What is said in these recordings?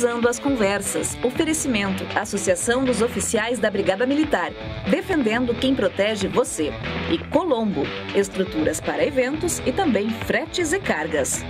Cruzando as Conversas. Oferecimento: Associação dos Oficiais da Brigada Militar, defendendo quem protege você. E Colombo, estruturas para eventos e também fretes e cargas.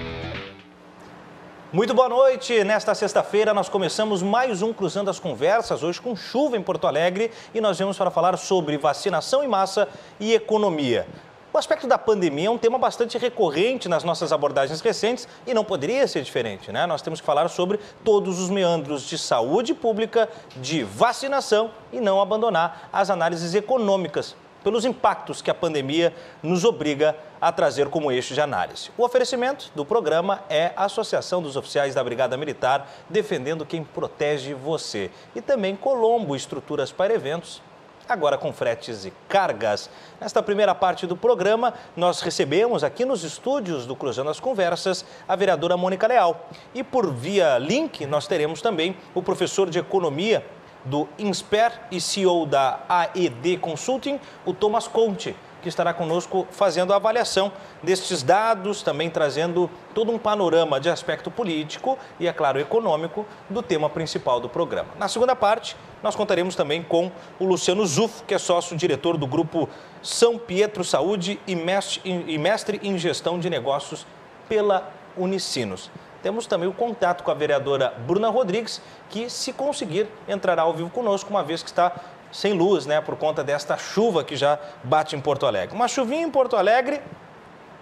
Muito boa noite. Nesta sexta-feira nós começamos mais um Cruzando as Conversas, hoje com chuva em Porto Alegre, e nós viemos para falar sobre vacinação em massa e economia. O aspecto da pandemia é um tema bastante recorrente nas nossas abordagens recentes e não poderia ser diferente, né? Nós temos que falar sobre todos os meandros de saúde pública, de vacinação e não abandonar as análises econômicas pelos impactos que a pandemia nos obriga a trazer como eixo de análise. O oferecimento do programa é a Associação dos Oficiais da Brigada Militar, defendendo quem protege você. E também Colombo, estruturas para eventos, agora com fretes e cargas. Nesta primeira parte do programa, nós recebemos aqui nos estúdios do Cruzando as Conversas a vereadora Mônica Leal. E por via link, nós teremos também o professor de Economia do INSPER e CEO da AED Consulting, o Thomas Conte, que estará conosco fazendo a avaliação destes dados, também trazendo todo um panorama de aspecto político e, é claro, econômico do tema principal do programa. Na segunda parte, nós contaremos também com o Luciano Zuff, que é sócio-diretor do Grupo São Pietro Saúde e mestre em Gestão de Negócios pela Unicinos. Temos também o contato com a vereadora Bruna Rodrigues, que, se conseguir, entrará ao vivo conosco, uma vez que está sem luz, né, por conta desta chuva que já bate em Porto Alegre. Uma chuvinha em Porto Alegre,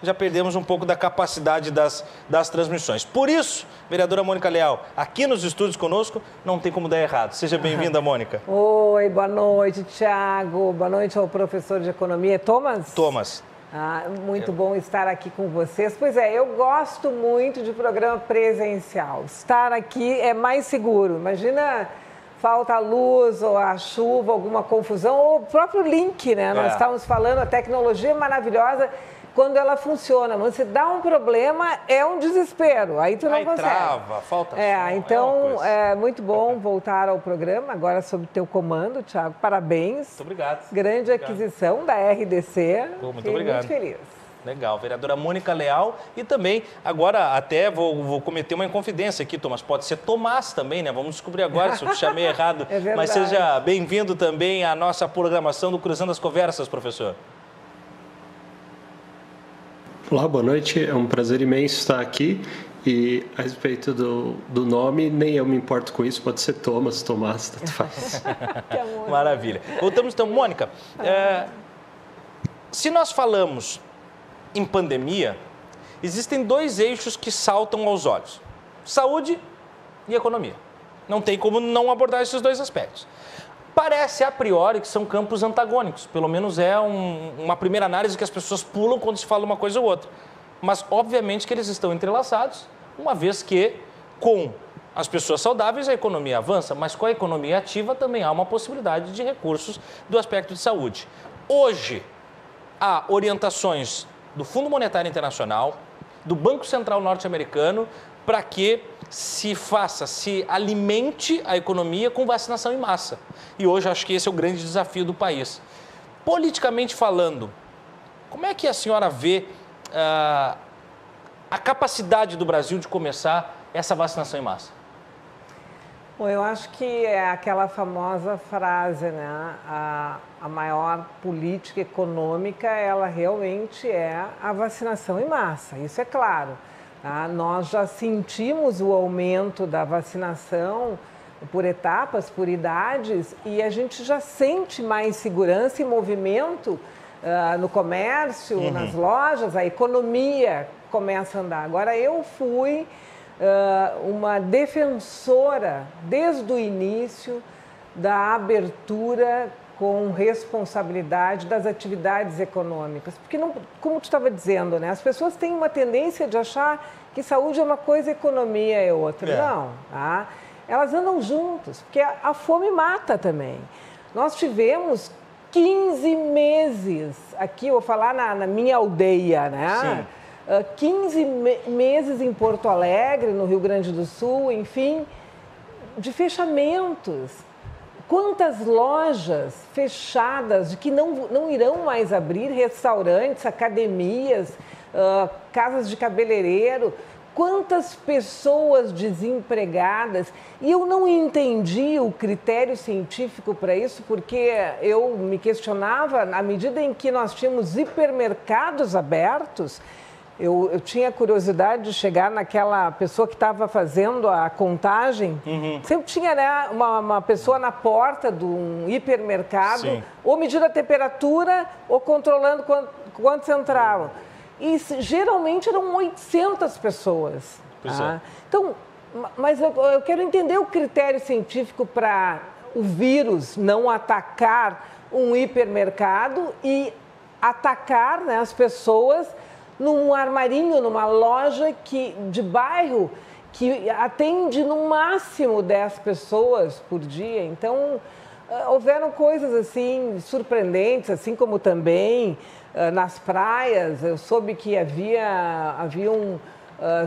já perdemos um pouco da capacidade das transmissões. Por isso, vereadora Mônica Leal, aqui nos estúdios conosco, não tem como dar errado. Seja bem-vinda, Mônica. Oi, boa noite, Thiago. Boa noite ao professor de Economia, Thomas. Thomas. Muito bom estar aqui com vocês. Pois é, eu gosto muito de programa presencial. Estar aqui é mais seguro. Imagina, falta a luz ou a chuva, alguma confusão, ou o próprio link, né? Nós estávamos falando, a tecnologia é maravilhosa quando ela funciona. Mas se dá um problema, é um desespero. Aí tu não consegue. Trava, falta som, então, é muito bom voltar ao programa, agora sob teu comando, Thiago. Parabéns. Muito obrigado. Grande aquisição da RDC. Muito obrigado. Muito feliz. Legal, vereadora Mônica Leal. E também, agora até vou cometer uma inconfidência aqui, Thomas. Pode ser Tomás também, né? Vamos descobrir agora se eu te chamei errado. É verdade. Mas seja bem-vindo também à nossa programação do Cruzando as Conversas, professor. Olá, boa noite. É um prazer imenso estar aqui. E a respeito do nome, nem eu me importo com isso. Pode ser Thomas, Tomás, tanto faz. Maravilha. Voltamos então, Mônica. Se nós falamos em pandemia, existem dois eixos que saltam aos olhos: saúde e economia. Não tem como não abordar esses dois aspectos. Parece, a priori, que são campos antagônicos. Pelo menos é uma primeira análise que as pessoas pulam quando se fala uma coisa ou outra. Mas, obviamente, que eles estão entrelaçados, uma vez que, com as pessoas saudáveis, a economia avança, mas com a economia ativa também há uma possibilidade de recursos do aspecto de saúde. Hoje, há orientações do Fundo Monetário Internacional, do Banco Central Norte-Americano, para que se alimente a economia com vacinação em massa. E hoje acho que esse é o grande desafio do país. Politicamente falando, como é que a senhora vê a capacidade do Brasil de começar essa vacinação em massa? Bom, eu acho que é aquela famosa frase, né? A maior política econômica, ela realmente é a vacinação em massa, isso é claro. Tá? Nós já sentimos o aumento da vacinação por etapas, por idades, e a gente já sente mais segurança e movimento no comércio, nas lojas, a economia começa a andar. Agora, eu fui uma defensora, desde o início, da abertura com responsabilidade das atividades econômicas. Porque, não, como tu estava dizendo, né, as pessoas têm uma tendência de achar que saúde é uma coisa e economia é outra. Não, tá? Elas andam juntas, porque a fome mata também. Nós tivemos 15 meses, aqui eu vou falar na minha aldeia, né? 15 meses em Porto Alegre, no Rio Grande do Sul, enfim, de fechamentos. Quantas lojas fechadas, de que não irão mais abrir, restaurantes, academias, casas de cabeleireiro, quantas pessoas desempregadas, e eu não entendi o critério científico para isso, porque eu me questionava, à medida em que nós tínhamos hipermercados abertos, eu tinha curiosidade de chegar naquela pessoa que estava fazendo a contagem. Sempre tinha, né, uma pessoa na porta de um hipermercado, sim, ou medindo a temperatura ou controlando quantos entravam. E geralmente eram 800 pessoas. Tá? Então, mas eu quero entender o critério científico para o vírus não atacar um hipermercado e atacar, né, as pessoas num armarinho, numa loja de bairro que atende no máximo 10 pessoas por dia. Então, houveram coisas assim surpreendentes, assim como também nas praias. Eu soube que haviam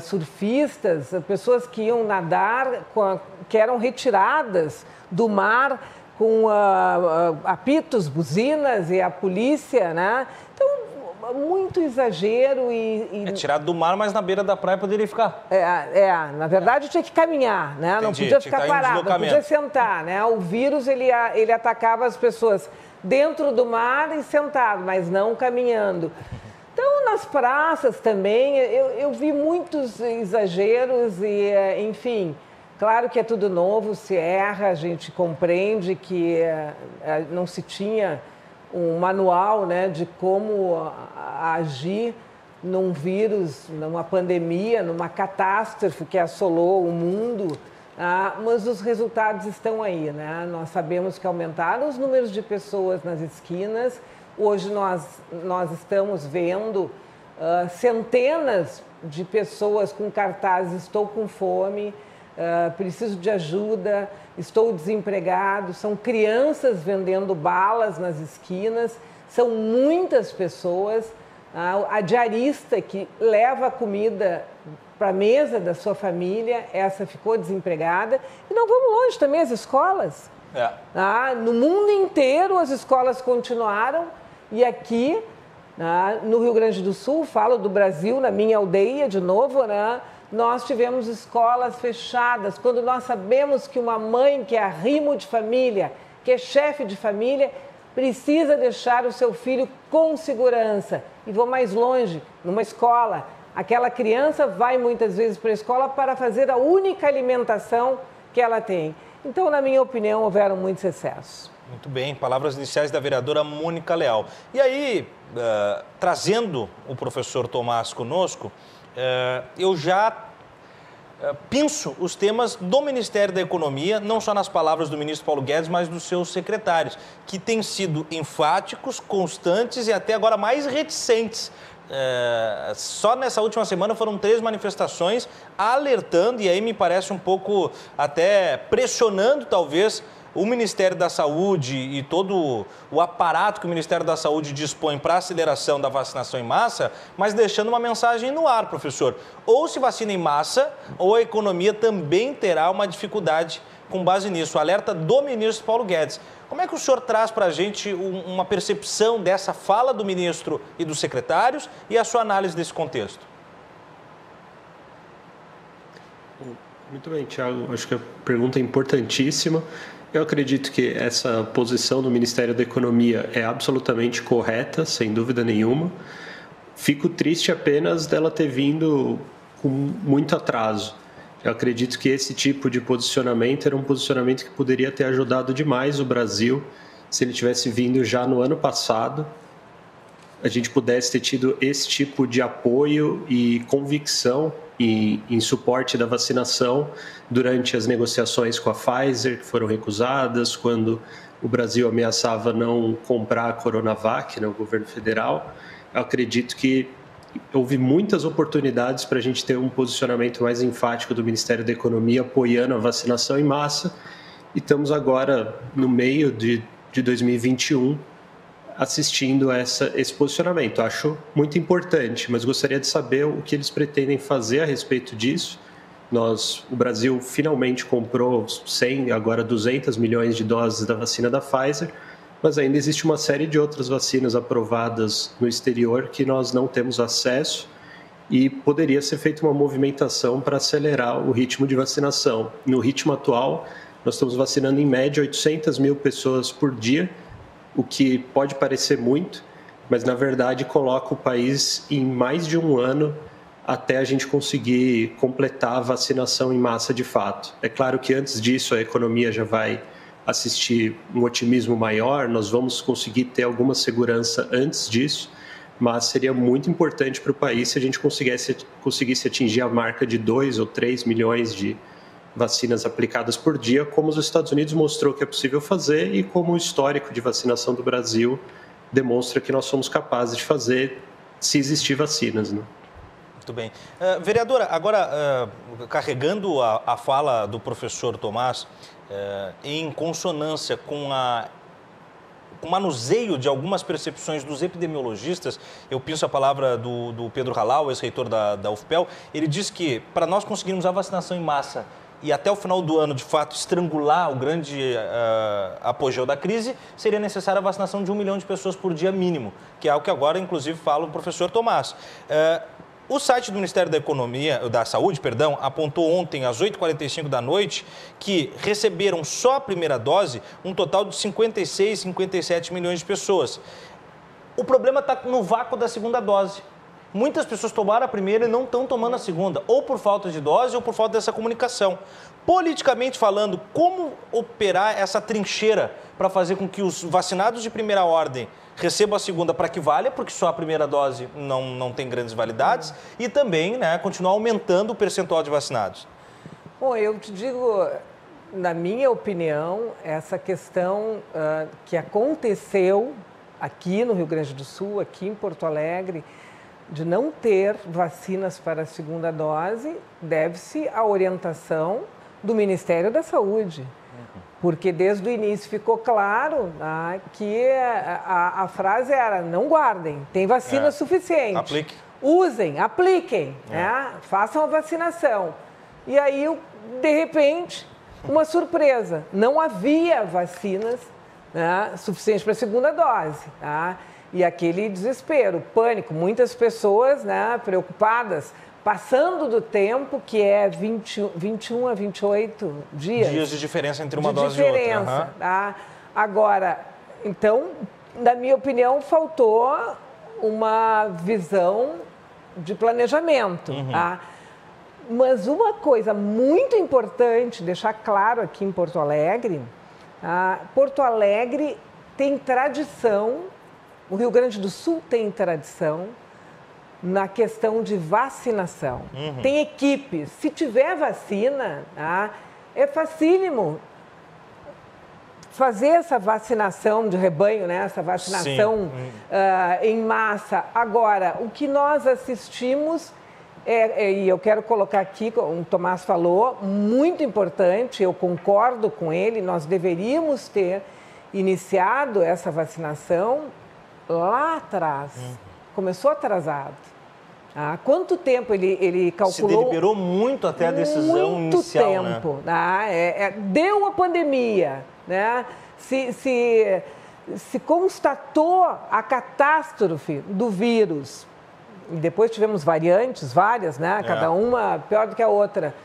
surfistas, pessoas que iam nadar, que eram retiradas do mar com apitos, buzinas e a polícia, né? Então, muito exagero e... É tirado do mar, mas na beira da praia poderia ficar. Na verdade tinha que caminhar, né? Entendi, não podia ficar parado, não podia sentar, né? O vírus, ele atacava as pessoas dentro do mar e sentado, mas não caminhando. Então, nas praças também, eu vi muitos exageros e, enfim, claro que é tudo novo, se erra, a gente compreende que não se tinha um manual, né, de como agir num vírus, numa pandemia, numa catástrofe que assolou o mundo, mas os resultados estão aí, né? Nós sabemos que aumentaram os números de pessoas nas esquinas. Hoje nós estamos vendo centenas de pessoas com cartazes: estou com fome, preciso de ajuda, estou desempregado. São crianças vendendo balas nas esquinas, são muitas pessoas. A diarista que leva a comida para a mesa da sua família, essa ficou desempregada. E não vamos longe também, as escolas. No mundo inteiro as escolas continuaram, e aqui no Rio Grande do Sul, falo do Brasil, na minha aldeia de novo, né? Nós tivemos escolas fechadas, quando nós sabemos que uma mãe que é arrimo de família, que é chefe de família, precisa deixar o seu filho com segurança. E vou mais longe, numa escola. Aquela criança vai muitas vezes para a escola para fazer a única alimentação que ela tem. Então, na minha opinião, houveram muitos excessos. Muito bem, palavras iniciais da vereadora Mônica Leal. E aí, trazendo o professor Tomás conosco, eu já penso os temas do Ministério da Economia, não só nas palavras do ministro Paulo Guedes, mas dos seus secretários, que têm sido enfáticos, constantes e até agora mais reticentes. Só nessa última semana foram 3 manifestações alertando, e aí me parece um pouco até pressionando talvez o Ministério da Saúde e todo o aparato que o Ministério da Saúde dispõe para a aceleração da vacinação em massa, mas deixando uma mensagem no ar, professor. Ou se vacina em massa, ou a economia também terá uma dificuldade com base nisso. O alerta do ministro Paulo Guedes. Como é que o senhor traz para a gente uma percepção dessa fala do ministro e dos secretários e a sua análise desse contexto? Muito bem, Thiago. Acho que a pergunta é importantíssima. Eu acredito que essa posição do Ministério da Economia é absolutamente correta, sem dúvida nenhuma. Fico triste apenas dela ter vindo com muito atraso. Eu acredito que esse tipo de posicionamento era um posicionamento que poderia ter ajudado demais o Brasil se ele tivesse vindo já no ano passado. A gente pudesse ter tido esse tipo de apoio e convicção em suporte da vacinação durante as negociações com a Pfizer, que foram recusadas, quando o Brasil ameaçava não comprar a Coronavac, né, o governo federal. Eu acredito que houve muitas oportunidades para a gente ter um posicionamento mais enfático do Ministério da Economia apoiando a vacinação em massa, e estamos agora no meio de 2021 assistindo a esse posicionamento. Acho muito importante, mas gostaria de saber o que eles pretendem fazer a respeito disso. O Brasil finalmente comprou 100, agora 200 milhões de doses da vacina da Pfizer, mas ainda existe uma série de outras vacinas aprovadas no exterior que nós não temos acesso, e poderia ser feita uma movimentação para acelerar o ritmo de vacinação. No ritmo atual, nós estamos vacinando em média 800 mil pessoas por dia, o que pode parecer muito, mas na verdade coloca o país em mais de um ano até a gente conseguir completar a vacinação em massa de fato. É claro que antes disso a economia já vai assistir um otimismo maior, nós vamos conseguir ter alguma segurança antes disso, mas seria muito importante para o país se a gente conseguisse atingir a marca de 2 ou 3 milhões de vacinas aplicadas por dia, como os Estados Unidos mostrou que é possível fazer e como o histórico de vacinação do Brasil demonstra que nós somos capazes de fazer se existir vacinas, né? Muito bem. Vereadora, agora carregando a fala do professor Tomás em consonância com o manuseio de algumas percepções dos epidemiologistas, eu penso a palavra do Pedro Halal, ex-reitor da UFPEL, ele diz que para nós conseguirmos a vacinação em massa e até o final do ano, de fato, estrangular o grande apogeu da crise, seria necessária a vacinação de 1 milhão de pessoas por dia mínimo, que é algo que agora, inclusive, fala o professor Tomás. O site do Ministério da Saúde, apontou ontem, às 8h45 da noite, que receberam só a primeira dose um total de 56, 57 milhões de pessoas. O problema está no vácuo da segunda dose. Muitas pessoas tomaram a primeira e não estão tomando a segunda, ou por falta de dose ou por falta dessa comunicação. Politicamente falando, como operar essa trincheira para fazer com que os vacinados de primeira ordem recebam a segunda para que valha, porque só a primeira dose não tem grandes validades, e também, né, continuar aumentando o percentual de vacinados? Bom, eu te digo, na minha opinião, essa questão que aconteceu aqui no Rio Grande do Sul, aqui em Porto Alegre, de não ter vacinas para a segunda dose, deve-se à orientação do Ministério da Saúde. Porque desde o início ficou claro que a frase era: não guardem, tem vacina suficiente. Aplique. Usem, apliquem, façam a vacinação. E aí, de repente, uma surpresa, não havia vacinas suficientes para a segunda dose. E aquele desespero, pânico, muitas pessoas preocupadas, passando do tempo, que é 21 a 28 dias. Dias de diferença entre uma dose e outra. Tá? Agora, então, na minha opinião, faltou uma visão de planejamento. Tá? Mas uma coisa muito importante, deixar claro aqui em Porto Alegre, Porto Alegre tem tradição, o Rio Grande do Sul tem tradição na questão de vacinação. Tem equipes. Se tiver vacina, é facílimo fazer essa vacinação de rebanho, essa vacinação em massa. Agora, o que nós assistimos, e eu quero colocar aqui, como o Tomás falou, muito importante, eu concordo com ele, nós deveríamos ter iniciado essa vacinação lá atrás. Começou atrasado. Quanto tempo ele calculou? Se deliberou muito até a decisão inicial, tempo, né? Deu a pandemia, né? Se constatou a catástrofe do vírus. E depois tivemos variantes, várias, né? Cada uma pior do que a outra.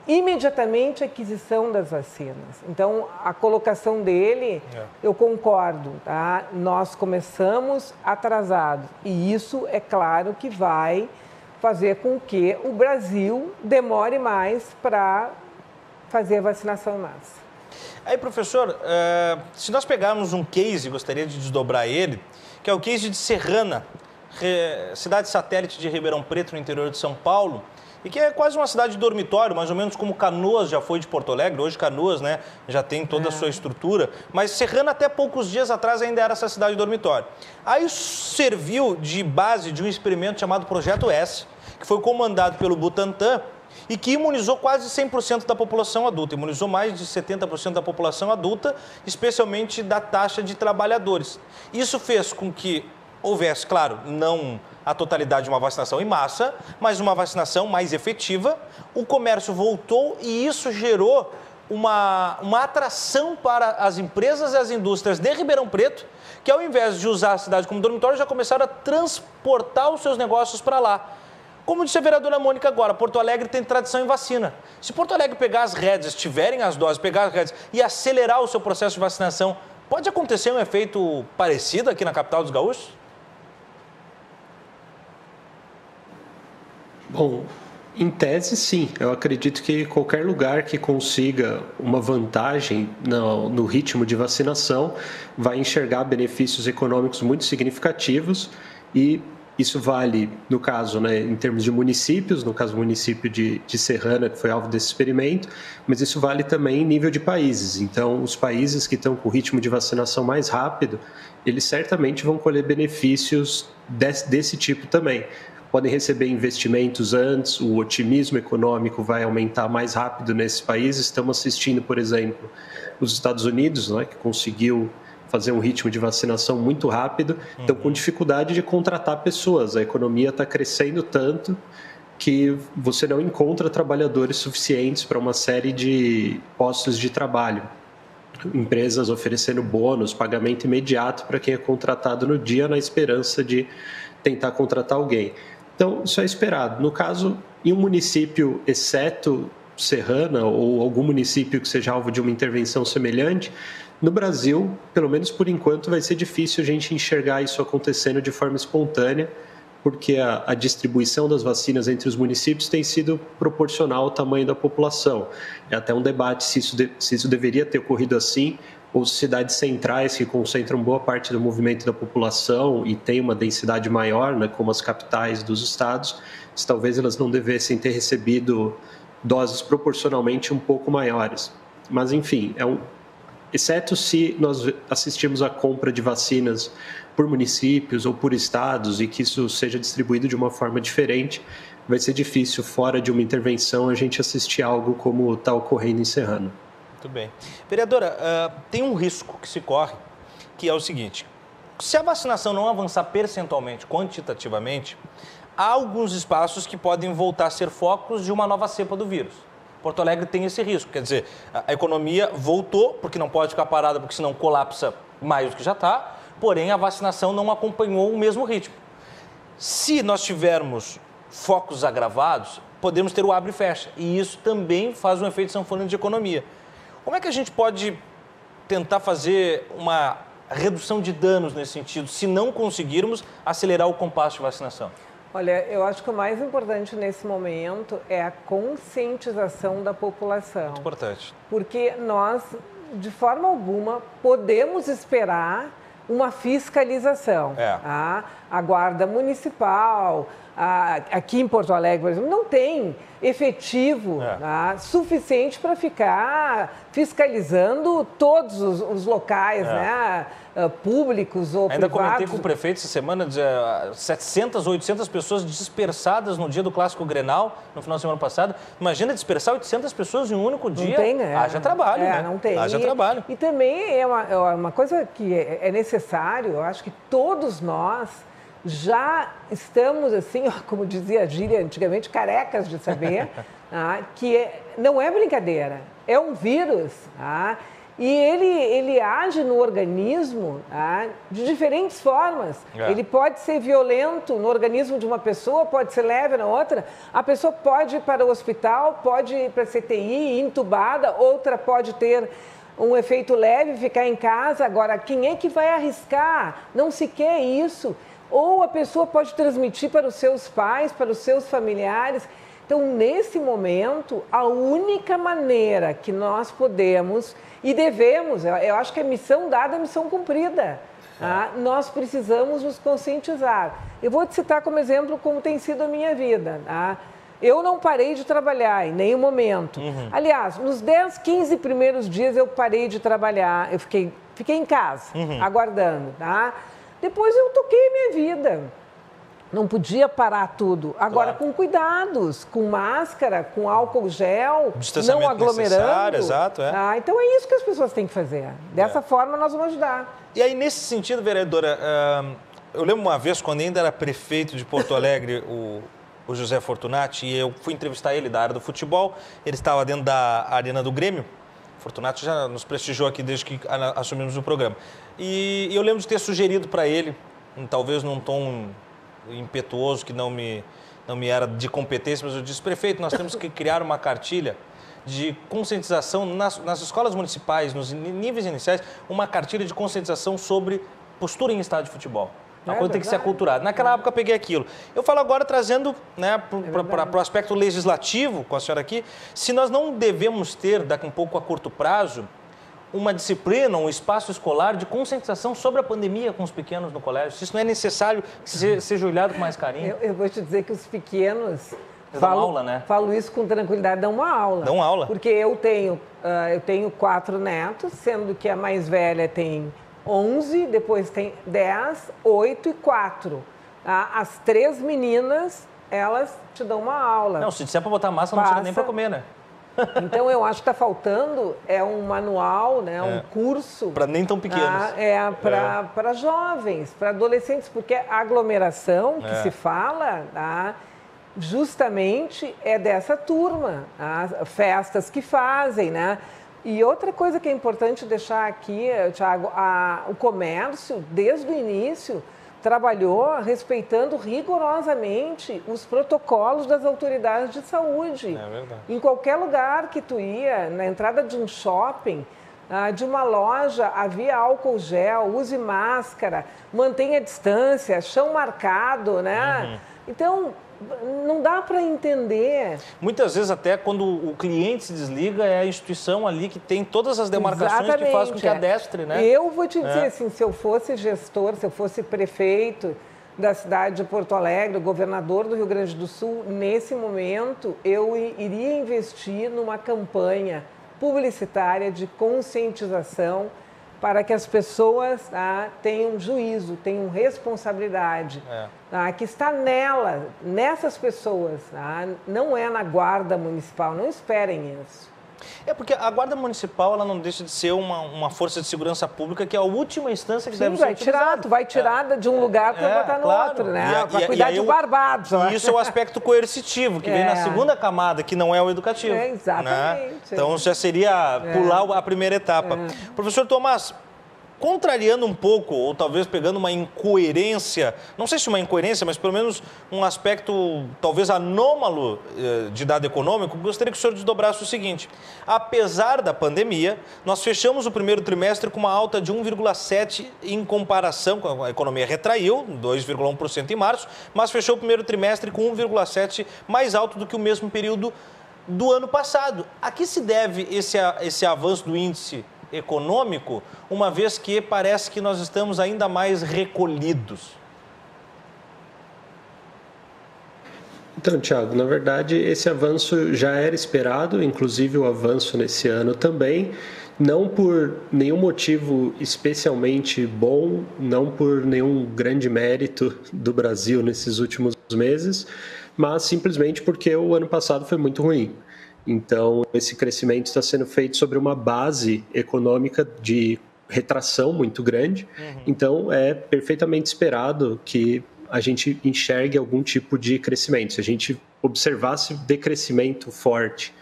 Imediatamente a aquisição das vacinas. Então, a colocação dele, eu concordo, tá? Nós começamos atrasados e isso, é claro, que vai fazer com que o Brasil demore mais para fazer a vacinação em massa. Aí, professor, se nós pegarmos um case, gostaria de desdobrar ele, que é o case de Serrana, cidade satélite de Ribeirão Preto, no interior de São Paulo, e que é quase uma cidade de dormitório, mais ou menos como Canoas já foi de Porto Alegre. Hoje Canoas, né, já tem toda a sua estrutura, mas Serrana até poucos dias atrás ainda era essa cidade de dormitório. Aí serviu de base de um experimento chamado Projeto S, que foi comandado pelo Butantan e que imunizou quase 100% da população adulta, imunizou mais de 70% da população adulta, especialmente da taxa de trabalhadores. Isso fez com que houvesse, claro, não a totalidade de uma vacinação em massa, mas uma vacinação mais efetiva. O comércio voltou e isso gerou uma atração para as empresas e as indústrias de Ribeirão Preto, que ao invés de usar a cidade como dormitório, já começaram a transportar os seus negócios para lá. Como disse a vereadora Mônica agora, Porto Alegre tem tradição em vacina. Se Porto Alegre pegar as rédeas, tiverem as doses, pegar as rédeas e acelerar o seu processo de vacinação, pode acontecer um efeito parecido aqui na capital dos gaúchos? Bom, em tese, sim. Eu acredito que qualquer lugar que consiga uma vantagem no ritmo de vacinação vai enxergar benefícios econômicos muito significativos e isso vale, no caso, né, em termos de municípios, no caso do município de Serrana, que foi alvo desse experimento, mas isso vale também em nível de países. Então, os países que estão com o ritmo de vacinação mais rápido, eles certamente vão colher benefícios desse tipo também. Podem receber investimentos antes, o otimismo econômico vai aumentar mais rápido nesses países. Estamos assistindo, por exemplo, os Estados Unidos, né, que conseguiu fazer um ritmo de vacinação muito rápido, estão com dificuldade de contratar pessoas. A economia está crescendo tanto que você não encontra trabalhadores suficientes para uma série de postos de trabalho. Empresas oferecendo bônus, pagamento imediato para quem é contratado no dia, na esperança de tentar contratar alguém. Então, isso é esperado. No caso, em um município, exceto Serrana ou algum município que seja alvo de uma intervenção semelhante, no Brasil, pelo menos por enquanto, vai ser difícil a gente enxergar isso acontecendo de forma espontânea, porque a distribuição das vacinas entre os municípios tem sido proporcional ao tamanho da população. É até um debate se isso deveria ter ocorrido assim, ou cidades centrais que concentram boa parte do movimento da população e têm uma densidade maior, né, como as capitais dos estados, se talvez elas não devessem ter recebido doses proporcionalmente um pouco maiores. Mas, enfim, exceto se nós assistimos à compra de vacinas por municípios ou por estados e que isso seja distribuído de uma forma diferente, vai ser difícil, fora de uma intervenção, a gente assistir algo como está ocorrendo em Serrana. Muito bem. Vereadora, tem um risco que se corre, que é o seguinte: se a vacinação não avançar percentualmente, quantitativamente, há alguns espaços que podem voltar a ser focos de uma nova cepa do vírus. Porto Alegre tem esse risco, quer dizer, a economia voltou, porque não pode ficar parada, porque senão colapsa mais do que já está, porém a vacinação não acompanhou o mesmo ritmo. Se nós tivermos focos agravados, podemos ter o abre e fecha, e isso também faz um efeito sanfona de economia. Como é que a gente pode tentar fazer uma redução de danos nesse sentido, se não conseguirmos acelerar o compasso de vacinação? Olha, eu acho que o mais importante nesse momento é a conscientização da população. Muito importante. Porque nós, de forma alguma, podemos esperar uma fiscalização. A Guarda Municipal, aqui em Porto Alegre, por exemplo, não tem efetivo suficiente para ficar fiscalizando todos os locais, né, públicos ou Ainda privados. comentei com o prefeito essa semana, 700, 800 pessoas dispersadas no dia do Clássico Grenal, no final da semana passada. Imagina dispersar 800 pessoas em um único dia. Não tem, né? Haja trabalho, né? Não tem. Haja trabalho. E também é uma coisa que é necessário, eu acho que todos nós já estamos, assim, como dizia a gíria antigamente, carecas de saber que não é brincadeira, é um vírus. E ele age no organismo de diferentes formas. Ele pode ser violento no organismo de uma pessoa, pode ser leve na outra. A pessoa pode ir para o hospital, pode ir para a CTI, entubada, outra pode ter um efeito leve, ficar em casa. Agora, quem é que vai arriscar? Não se quer isso. Ou a pessoa pode transmitir para os seus pais, para os seus familiares. Então, nesse momento, a única maneira que nós podemos e devemos, eu acho que é missão dada, missão cumprida. Nós precisamos nos conscientizar. Eu vou te citar como exemplo como tem sido a minha vida. Eu não parei de trabalhar em nenhum momento. Aliás, nos 10, 15 primeiros dias eu parei de trabalhar, eu fiquei em casa, aguardando. Depois eu toquei minha vida. Não podia parar tudo. Agora, com cuidados, com máscara, com álcool gel, não aglomerando. Exato, então é isso que as pessoas têm que fazer. Dessa forma nós vamos ajudar. E aí, nesse sentido, vereadora, eu lembro uma vez, quando ainda era prefeito de Porto Alegre, o José Fortunati, e eu fui entrevistar ele da área do futebol, ele estava dentro da arena do Grêmio. Fortunati já nos prestigiou aqui desde que assumimos o programa. E eu lembro de ter sugerido para ele, talvez num tom impetuoso que não me não me era de competência, mas eu disse, prefeito, nós temos que criar uma cartilha de conscientização nas escolas municipais, nos níveis iniciais, uma cartilha de conscientização sobre postura em estádio de futebol. Uma coisa tem que ser aculturada. Naquela época eu peguei aquilo. Eu falo agora trazendo, né, para o aspecto legislativo com a senhora aqui, se nós não devemos ter, daqui um pouco a curto prazo, uma disciplina, um espaço escolar de conscientização sobre a pandemia com os pequenos no colégio. Se isso não é necessário que seja olhado com mais carinho. Eu vou te dizer que os pequenos... aula, né? Falo isso com tranquilidade, dão uma aula. Dão aula. Porque eu tenho 4 netos, sendo que a mais velha tem 11, depois tem 10, 8 e 4. As 3 meninas, elas te dão uma aula. Não, se disser para botar massa, não precisa nem para comer, né? Então, eu acho que está faltando um manual, né, um curso... Para nem tão pequenos. Para jovens, para adolescentes, porque a aglomeração que se fala... justamente é dessa turma, as festas que fazem, né? E outra coisa que é importante deixar aqui, Thiago, o comércio, desde o início, trabalhou respeitando rigorosamente os protocolos das autoridades de saúde. É verdade. Em qualquer lugar que tu ia, na entrada de um shopping, de uma loja, havia álcool gel, use máscara, mantenha a distância, chão marcado, né? Então, não dá para entender. Muitas vezes até quando o cliente se desliga, é a instituição ali que tem todas as demarcações que faz com que adestre, né? Eu vou te dizer assim, se eu fosse gestor, se eu fosse prefeito da cidade de Porto Alegre, governador do Rio Grande do Sul, nesse momento eu iria investir numa campanha publicitária de conscientização para que as pessoas tenham juízo, tenham responsabilidade, que está nessas pessoas, não é na guarda municipal, não esperem isso. É porque a guarda municipal ela não deixa de ser uma força de segurança pública que é a última instância que deve ser utilizada. Tu vai tirar de um lugar para botar no outro, né? Para cuidar de barbados. E isso é o aspecto coercitivo, que vem na segunda camada, que não é o educativo. Exatamente. Né? Então já seria pular a primeira etapa. Professor Tomás, contrariando um pouco, ou talvez pegando uma incoerência, não sei se uma incoerência, mas pelo menos um aspecto talvez anômalo de dado econômico, gostaria que o senhor desdobrasse o seguinte. Apesar da pandemia, nós fechamos o primeiro trimestre com uma alta de 1,7% em comparação, com a economia retraiu, 2,1% em março, mas fechou o primeiro trimestre com 1,7% mais alto do que o mesmo período do ano passado. A que se deve esse avanço do índice econômico, uma vez que parece que nós estamos ainda mais recolhidos? Então, Thiago, na verdade, esse avanço já era esperado, inclusive o avanço nesse ano também, não por nenhum motivo especialmente bom, não por nenhum grande mérito do Brasil nesses últimos meses, mas simplesmente porque o ano passado foi muito ruim. Então, esse crescimento está sendo feito sobre uma base econômica de retração muito grande. Então, é perfeitamente esperado que a gente enxergue algum tipo de crescimento. Se a gente observasse decrescimento forte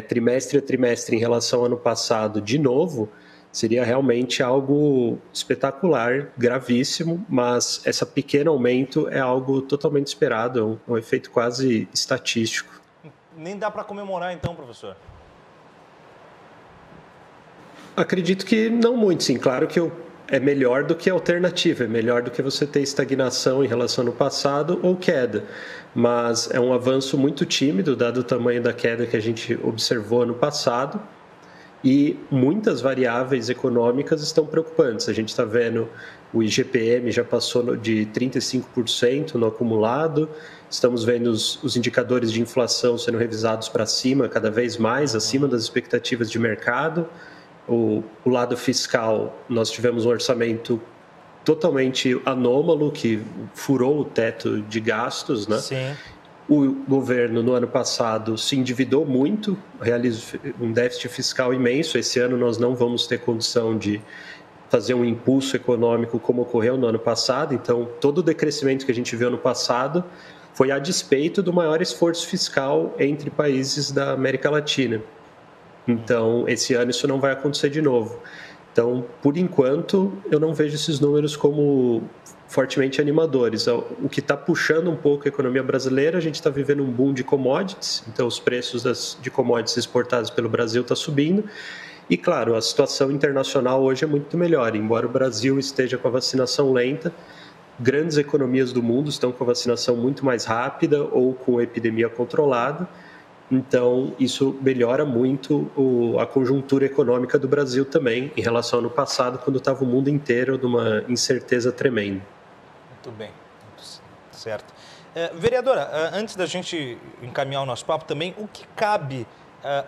trimestre a trimestre em relação ao ano passado de novo, seria realmente algo espetacular, gravíssimo, mas esse pequeno aumento é algo totalmente esperado, é um efeito quase estatístico. Nem dá para comemorar então, professor? Acredito que não muito, sim. Claro que é melhor do que a alternativa, é melhor do que você ter estagnação em relação ao passado ou queda. Mas é um avanço muito tímido, dado o tamanho da queda que a gente observou ano passado. E muitas variáveis econômicas estão preocupantes. A gente está vendo o IGPM já passou de 35% no acumulado. Estamos vendo os indicadores de inflação sendo revisados para cima, cada vez mais, acima das expectativas de mercado. O lado fiscal, nós tivemos um orçamento totalmente anômalo, que furou o teto de gastos, né? Sim. O governo, no ano passado, se endividou muito, realizou um déficit fiscal imenso. Esse ano nós não vamos ter condição de fazer um impulso econômico como ocorreu no ano passado. Então, todo o decrescimento que a gente viu no passado foi a despeito do maior esforço fiscal entre países da América Latina. Então, esse ano isso não vai acontecer de novo. Então, por enquanto, eu não vejo esses números como fortemente animadores. O que está puxando um pouco a economia brasileira, a gente está vivendo um boom de commodities, então os preços de commodities exportadas pelo Brasil estão subindo. E, claro, a situação internacional hoje é muito melhor. Embora o Brasil esteja com a vacinação lenta, grandes economias do mundo estão com a vacinação muito mais rápida ou com a epidemia controlada. Então, isso melhora muito a conjuntura econômica do Brasil também, em relação ao ano passado, quando estava o mundo inteiro numa incerteza tremenda. Muito bem, certo. Vereadora, antes da gente encaminhar o nosso papo também, o que cabe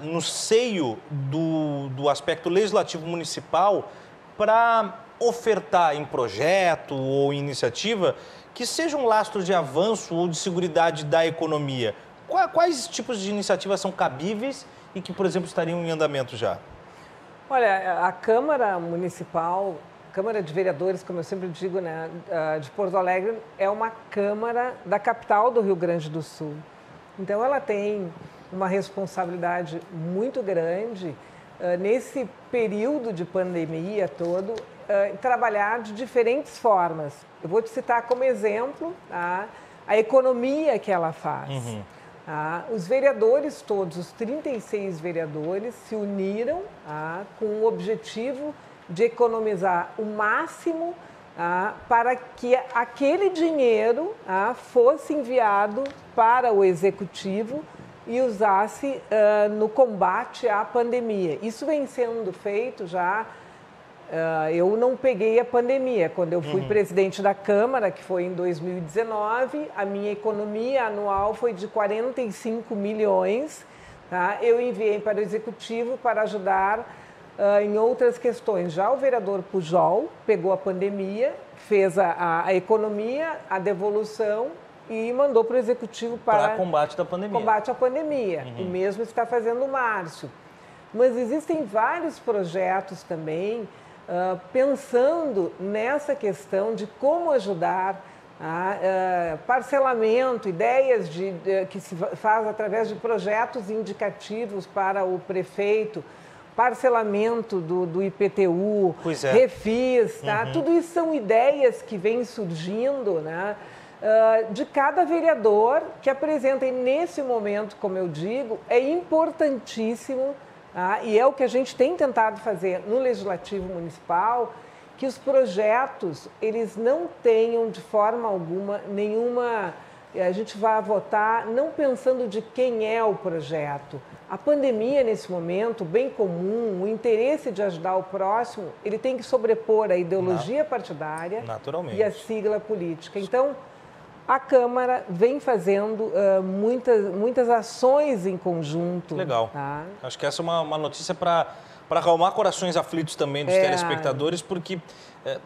no seio do aspecto legislativo municipal para ofertar em projeto ou iniciativa que seja um lastro de avanço ou de seguridade da economia? Quais tipos de iniciativas são cabíveis e que, por exemplo, estariam em andamento já? Olha, a Câmara Municipal, Câmara de Vereadores, como eu sempre digo, né, de Porto Alegre, é uma Câmara da capital do Rio Grande do Sul. Então, ela tem uma responsabilidade muito grande nesse período de pandemia todo, trabalhar de diferentes formas. Eu vou te citar como exemplo a economia que ela faz. Uhum. Os vereadores todos, os 36 vereadores, se uniram com o objetivo de economizar o máximo para que aquele dinheiro fosse enviado para o Executivo e usasse no combate à pandemia. Isso vem sendo feito já. Eu não peguei a pandemia. Quando eu fui presidente da Câmara, que foi em 2019, a minha economia anual foi de 45 milhões. Tá? Eu enviei para o Executivo para ajudar em outras questões. Já o vereador Pujol pegou a pandemia, fez a economia, a devolução e mandou para o Executivo para combate da pandemia. Combate à pandemia. O mesmo está fazendo o Márcio. Mas existem vários projetos também pensando nessa questão de como ajudar parcelamento, ideias que se faz através de projetos indicativos para o prefeito, parcelamento do IPTU, refis, tá? Tudo isso são ideias que vêm surgindo, né? De cada vereador que apresenta. E nesse momento, como eu digo, é importantíssimo, e é o que a gente tem tentado fazer no Legislativo Municipal, que os projetos, eles não tenham de forma alguma nenhuma... A gente vai votar não pensando de quem é o projeto. A pandemia, nesse momento, o bem comum, o interesse de ajudar o próximo, ele tem que sobrepor a ideologia partidária e a sigla política. Então, a Câmara vem fazendo muitas ações em conjunto. Legal. Tá? Acho que essa é uma notícia para acalmar corações aflitos também dos telespectadores, porque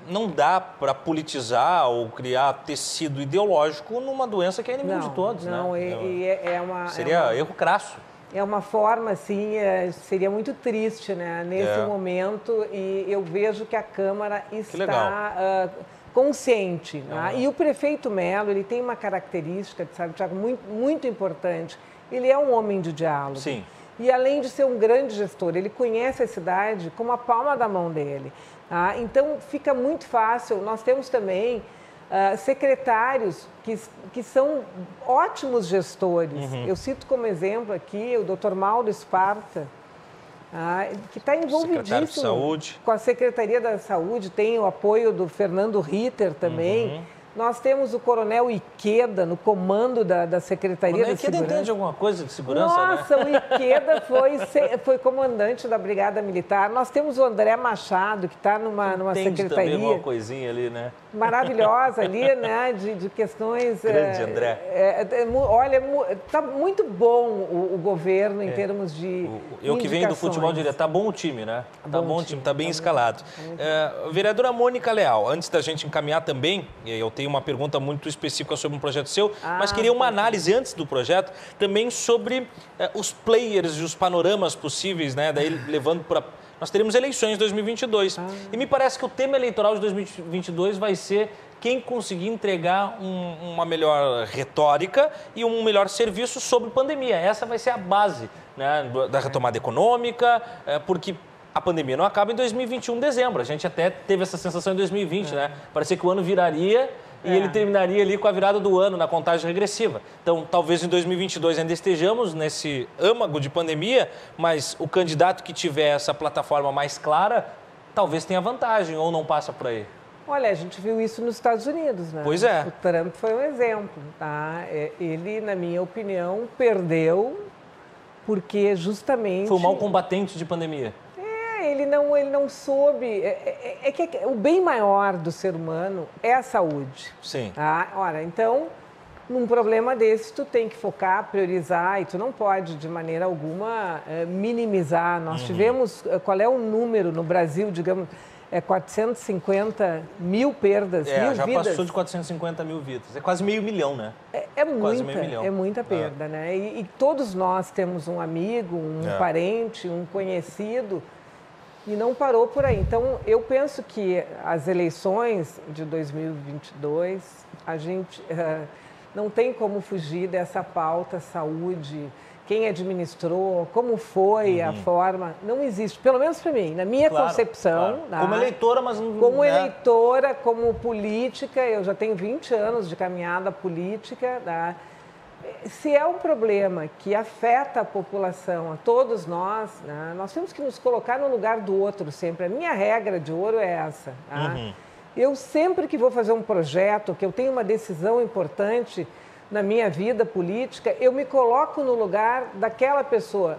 não dá para politizar ou criar tecido ideológico numa doença que é inimigo de todos. Não, né? Seria erro crasso. É uma forma, assim, seria muito triste, né, nesse momento, e eu vejo que a Câmara está consciente. Né? E o prefeito Melo, ele tem uma característica, sabe, Thiago, muito, muito importante. Ele é um homem de diálogo. Sim. E além de ser um grande gestor, ele conhece a cidade como a palma da mão dele. Tá? Então, fica muito fácil. Nós temos também secretários que são ótimos gestores. Eu cito como exemplo aqui o Dr. Mauro Esparta, que está envolvidíssimo com a Secretaria da Saúde, tem o apoio do Fernando Ritter também. Nós temos o Coronel Iqueda no comando da Secretaria da Segurança. O Iqueda entende alguma coisa de segurança, Nossa, né? O Iqueda foi comandante da Brigada Militar. Nós temos o André Machado, que está numa secretaria... também uma coisinha ali, né? Maravilhosa ali, né? De questões... Grande, André. Olha, está muito bom o governo em termos de Eu que venho do futebol direto, tá bom o time, né? Tá bom o time, tá bem escalado. Vereadora Mônica Leal, antes da gente encaminhar também, eu tenho uma pergunta muito específica sobre um projeto seu, mas queria uma análise antes do projeto também sobre os players e os panoramas possíveis, né? Daí levando para... Nós teremos eleições em 2022 e me parece que o tema eleitoral de 2022 vai ser quem conseguir entregar uma melhor retórica e um melhor serviço sobre pandemia. Essa vai ser a base, né, da retomada econômica, porque a pandemia não acaba em 2021, dezembro. A gente até teve essa sensação em 2020, né? Parecia que o ano viraria e ele terminaria ali com a virada do ano, na contagem regressiva. Então, talvez em 2022 ainda estejamos nesse âmago de pandemia, mas o candidato que tiver essa plataforma mais clara, talvez tenha vantagem ou não passa por aí. Olha, a gente viu isso nos Estados Unidos, né? Pois é. O Trump foi um exemplo, tá? Ele, na minha opinião, perdeu porque justamente... Foi o mau combatente de pandemia. Ele não soube... É que o bem maior do ser humano é a saúde. Sim. Tá? Ora, então, num problema desse, tu tem que focar, priorizar e tu não pode, de maneira alguma, minimizar. Nós tivemos... Qual é o número no Brasil, digamos... 450 mil perdas, mil já vidas. passou de 450 mil vidas. É quase meio milhão, né? Quase meio milhão. É muita perda, né? E todos nós temos um amigo, um parente, um conhecido, e não parou por aí. Então, eu penso que as eleições de 2022, a gente não tem como fugir dessa pauta saúde, quem administrou, como foi a forma, não existe, pelo menos para mim, na minha concepção. Claro. Como eleitora, mas não... Como eleitora, como política, eu já tenho 20 anos de caminhada política. Tá? Se é um problema que afeta a população, a todos nós, né, nós temos que nos colocar no lugar do outro sempre. A minha regra de ouro é essa. Tá? Eu sempre que vou fazer um projeto, que eu tenho uma decisão importante na minha vida política, eu me coloco no lugar daquela pessoa.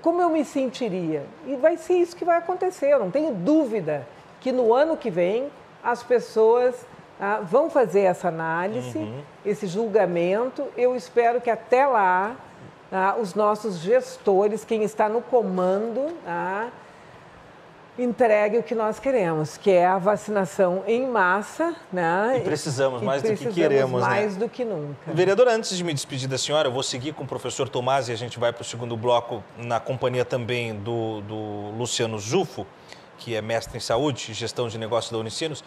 Como eu me sentiria? E vai ser isso que vai acontecer. Eu não tenho dúvida que no ano que vem as pessoas vão fazer essa análise, esse julgamento. Eu espero que até lá os nossos gestores, quem está no comando, entregue o que nós queremos, que é a vacinação em massa, né? E precisamos mais do que queremos, né? Mais do que nunca. Vereadora, antes de me despedir da senhora, eu vou seguir com o professor Tomás e a gente vai para o segundo bloco na companhia também do Luciano Zufo, que é mestre em saúde e gestão de negócios da Unicinos.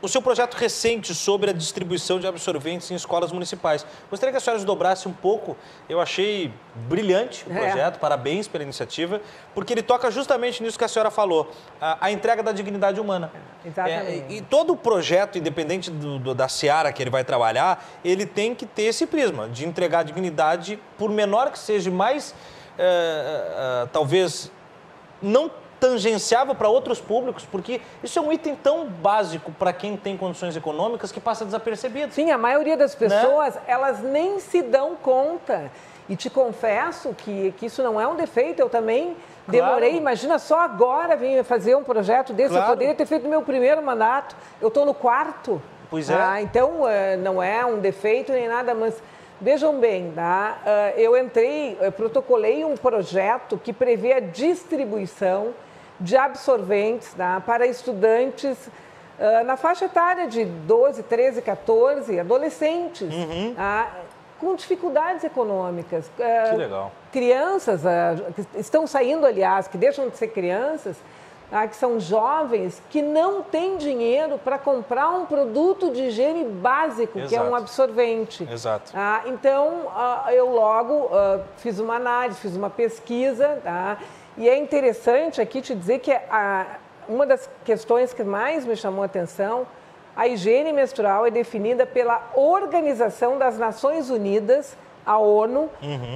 O seu projeto recente sobre a distribuição de absorventes em escolas municipais. Gostaria que a senhora desdobrasse um pouco. Eu achei brilhante o projeto, parabéns pela iniciativa, porque ele toca justamente nisso que a senhora falou, a entrega da dignidade humana. Exatamente. E todo o projeto, independente da seara que ele vai trabalhar, ele tem que ter esse prisma de entregar dignidade, por menor que seja, mais, talvez, não tangenciável para outros públicos, porque isso é um item tão básico para quem tem condições econômicas que passa desapercebido. Sim, a maioria das pessoas, elas nem se dão conta. E te confesso que isso não é um defeito, eu também demorei, imagina só agora vim fazer um projeto desse, eu poderia ter feito meu primeiro mandato, eu estou no quarto. Pois é. Então, não é um defeito nem nada, mas vejam bem, eu protocolei um projeto que prevê a distribuição de absorventes para estudantes na faixa etária de 12, 13, 14, adolescentes, com dificuldades econômicas. Que legal. Crianças que estão saindo, aliás, que deixam de ser crianças, que são jovens que não têm dinheiro para comprar um produto de higiene básico, que é um absorvente. Exato. Então, eu logo fiz uma análise, fiz uma pesquisa, e é interessante aqui te dizer que uma das questões que mais me chamou a atenção, a higiene menstrual é definida pela Organização das Nações Unidas, a ONU,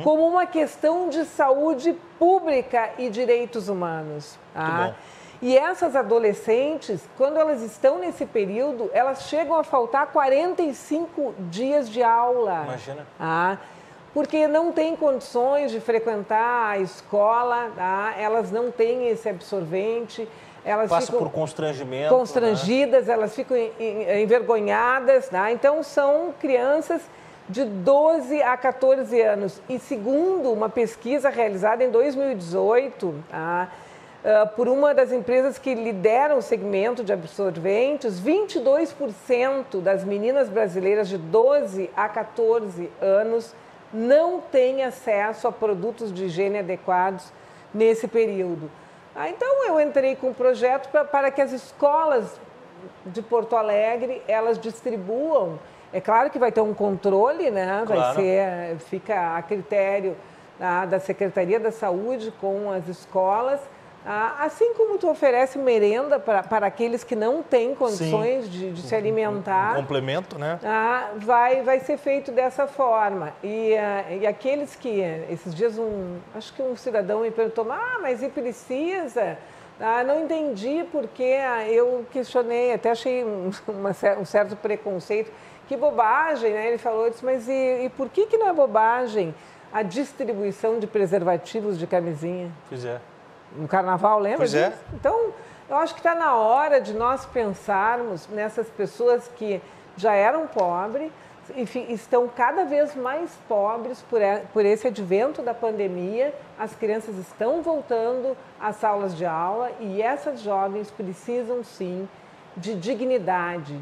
como uma questão de saúde pública e direitos humanos. E essas adolescentes, quando elas estão nesse período, elas chegam a faltar 45 dias de aula. Imagina. Porque não têm condições de frequentar a escola, elas não têm esse absorvente. Elas ficam por constrangimento. Constrangidas, elas ficam envergonhadas. Então, são crianças de 12 a 14 anos. E segundo uma pesquisa realizada em 2018, por uma das empresas que lideram o segmento de absorventes, 22% das meninas brasileiras de 12 a 14 anos não têm acesso a produtos de higiene adequados nesse período. Então, eu entrei com um projeto para que as escolas de Porto Alegre, elas distribuam. É claro que vai ter um controle, né? Claro. Fica a critério da Secretaria da Saúde com as escolas, Assim como tu oferece merenda para aqueles que não têm condições de se alimentar. Um complemento, né? Vai ser feito dessa forma. E aqueles que, esses dias, acho que um cidadão me perguntou, mas e precisa? Não entendi porque eu questionei, até achei um certo preconceito. Que bobagem, né? Ele falou, mas e por que não é bobagem a distribuição de preservativos de camisinha? Pois é. No carnaval, lembra disso? É. Então, eu acho que está na hora de nós pensarmos nessas pessoas que já eram pobres e estão cada vez mais pobres por esse advento da pandemia. As crianças estão voltando às salas de aula e essas jovens precisam, sim, de dignidade,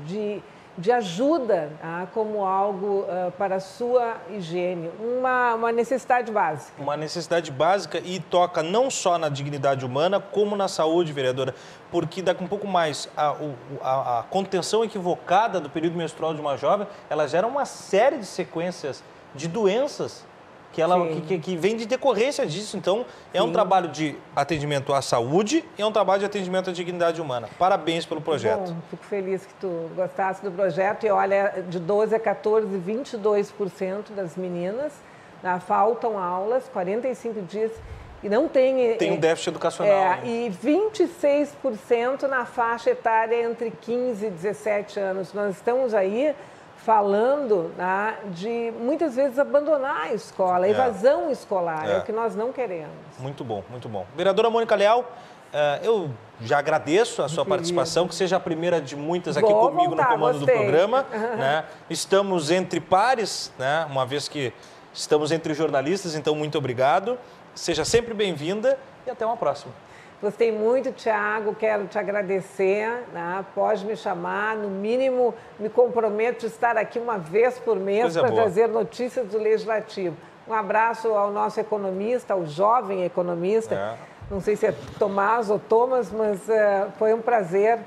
de ajuda como algo para a sua higiene, uma necessidade básica. Uma necessidade básica e toca não só na dignidade humana, como na saúde, vereadora, porque daqui um pouco mais a contenção equivocada do período menstrual de uma jovem, ela gera uma série de sequências de doenças que vem de decorrência disso. Então, é um trabalho de atendimento à saúde e é um trabalho de atendimento à dignidade humana. Parabéns pelo projeto. Bom, fico feliz que tu gostasse do projeto. E olha, de 12 a 14, 22% das meninas faltam aulas, 45 dias, e não tem... Tem um déficit educacional. E 26% na faixa etária entre 15 e 17 anos. Nós estamos aí falando de, muitas vezes, abandonar a escola, a evasão escolar, é o que nós não queremos. Muito bom, muito bom. Vereadora Mônica Leal, eu já agradeço a sua participação, que seja a primeira de muitas aqui comigo no comando do programa. Né? Estamos entre pares, né? Uma vez que estamos entre jornalistas, então muito obrigado. Seja sempre bem-vinda e até uma próxima. Gostei muito, Thiago, quero te agradecer, pode me chamar, no mínimo me comprometo de estar aqui uma vez por mês para trazer notícias do Legislativo. Um abraço ao nosso economista, ao jovem economista, não sei se é Tomás ou Thomas, mas foi um prazer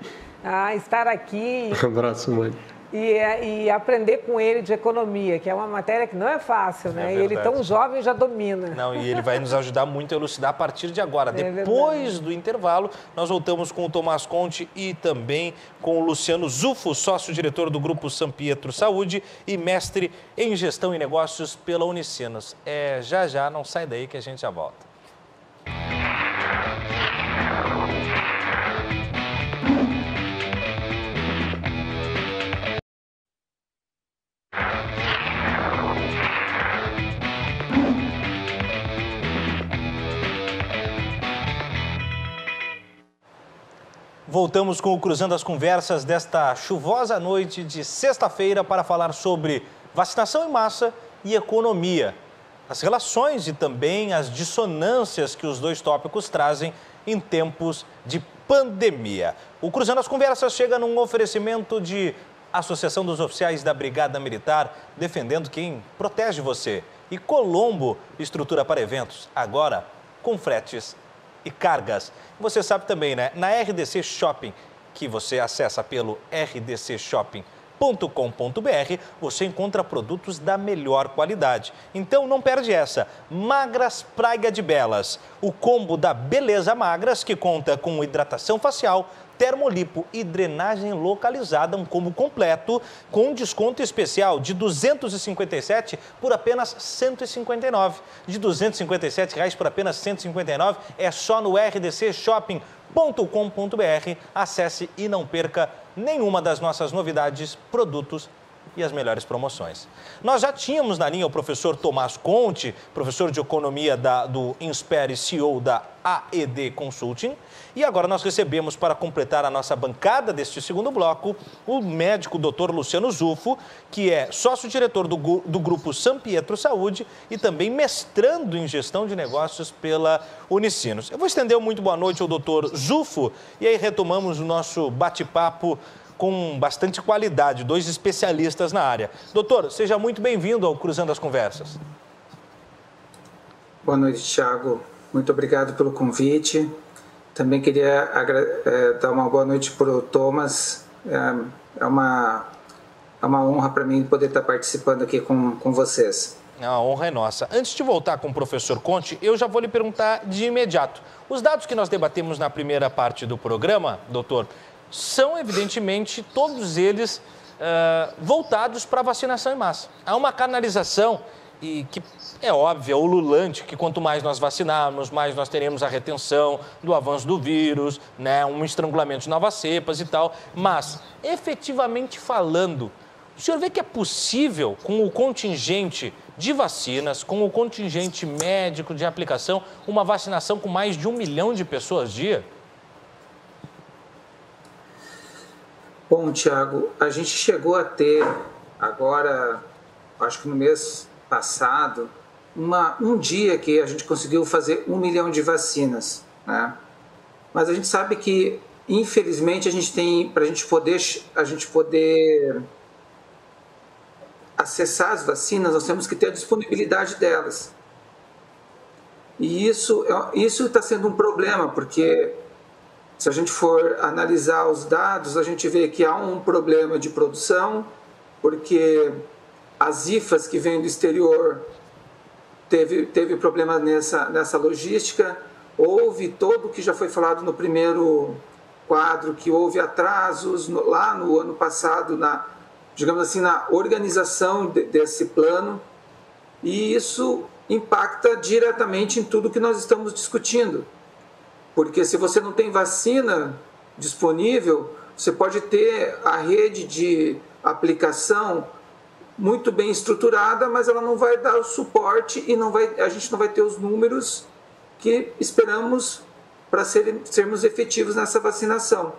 estar aqui. Um abraço, mãe. E aprender com ele de economia, que é uma matéria que não é fácil, né? E ele tão jovem já domina. Não, e ele vai nos ajudar muito a elucidar a partir de agora. Depois do intervalo, nós voltamos com o Tomás Conte e também com o Luciano Zufo, sócio-diretor do Grupo São Pietro Saúde e mestre em Gestão e Negócios pela Unicinos. Já, não sai daí que a gente já volta. Voltamos com o Cruzando as Conversas desta chuvosa noite de sexta-feira para falar sobre vacinação em massa e economia. As relações e também as dissonâncias que os dois tópicos trazem em tempos de pandemia. O Cruzando as Conversas chega num oferecimento de Associação dos Oficiais da Brigada Militar, defendendo quem protege você. E Colombo, estrutura para eventos, agora com fretes e cargas. Você sabe também, né? Na RDC Shopping, que você acessa pelo rdcshopping.com.br, você encontra produtos da melhor qualidade. Então não perde essa. Magras Praia de Belas, o combo da Beleza Magras, que conta com hidratação facial, termolipo e drenagem localizada, um combo completo com desconto especial de R$ 257 por apenas R$ 159. De R$ 257 por apenas R$ 159 é só no rdcshopping.com.br. Acesse e não perca nenhuma das nossas novidades, produtos e as melhores promoções. Nós já tínhamos na linha o professor Tomás Conte, professor de economia do Insper e CEO da AED Consulting. E agora nós recebemos para completar a nossa bancada deste segundo bloco o médico Dr. Luciano Zufo, que é sócio-diretor do Grupo São Pietro Saúde e também mestrando em gestão de negócios pela Unicinos. Eu vou estender muito boa noite ao Dr. Zufo e aí retomamos o nosso bate-papo com bastante qualidade, dois especialistas na área. Doutor, seja muito bem-vindo ao Cruzando as Conversas. Boa noite, Thiago. Muito obrigado pelo convite. Também queria dar uma boa noite para o Thomas. É uma honra para mim poder estar participando aqui com vocês. A honra é nossa. Antes de voltar com o professor Conte, eu já vou lhe perguntar de imediato. Os dados que nós debatemos na primeira parte do programa, doutor, são evidentemente todos eles voltados para a vacinação em massa. Há uma canalização e que é óbvia, ululante, que quanto mais nós vacinarmos, mais nós teremos a retenção do avanço do vírus, né, um estrangulamento de novas cepas e tal. Mas, efetivamente falando, o senhor vê que é possível, com o contingente de vacinas, com o contingente médico de aplicação, uma vacinação com mais de 1 milhão de pessoas dia? Bom, Tiago, a gente chegou a ter agora, acho que no mês passado, um dia que a gente conseguiu fazer 1 milhão de vacinas, né? Mas a gente sabe que, infelizmente, a gente tem, para a gente poder acessar as vacinas, nós temos que ter a disponibilidade delas. E isso está sendo um problema, porque se a gente for analisar os dados, a gente vê que há um problema de produção, porque as IFAs que vêm do exterior teve problema nessa logística. Houve todo o que já foi falado no primeiro quadro, que houve atrasos lá no ano passado, digamos assim, na organização desse plano, e isso impacta diretamente em tudo que nós estamos discutindo. Porque se você não tem vacina disponível, você pode ter a rede de aplicação muito bem estruturada, mas ela não vai dar o suporte e a gente não vai ter os números que esperamos para sermos efetivos nessa vacinação.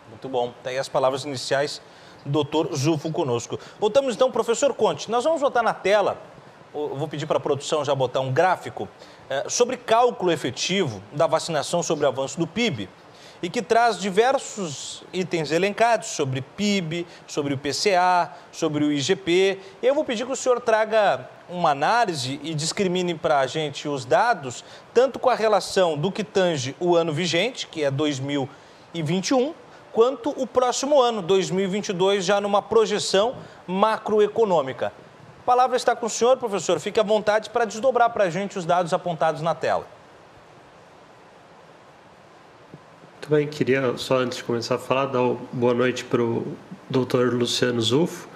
Muito bom. Tá aí as palavras iniciais do Dr. Zufo conosco. Voltamos então, professor Conte. Nós vamos botar na tela, eu vou pedir para a produção já botar um gráfico, sobre cálculo efetivo da vacinação sobre o avanço do PIB, e que traz diversos itens elencados sobre PIB, sobre o PCA, sobre o IGP. Eu vou pedir que o senhor traga uma análise e discrimine para a gente os dados, tanto com a relação do que tange o ano vigente, que é 2021, quanto o próximo ano, 2022, já numa projeção macroeconômica. A palavra está com o senhor, professor. Fique à vontade para desdobrar para a gente os dados apontados na tela. Muito bem, queria só antes de começar a falar, dar uma boa noite para o Dr. Luciano Zufo.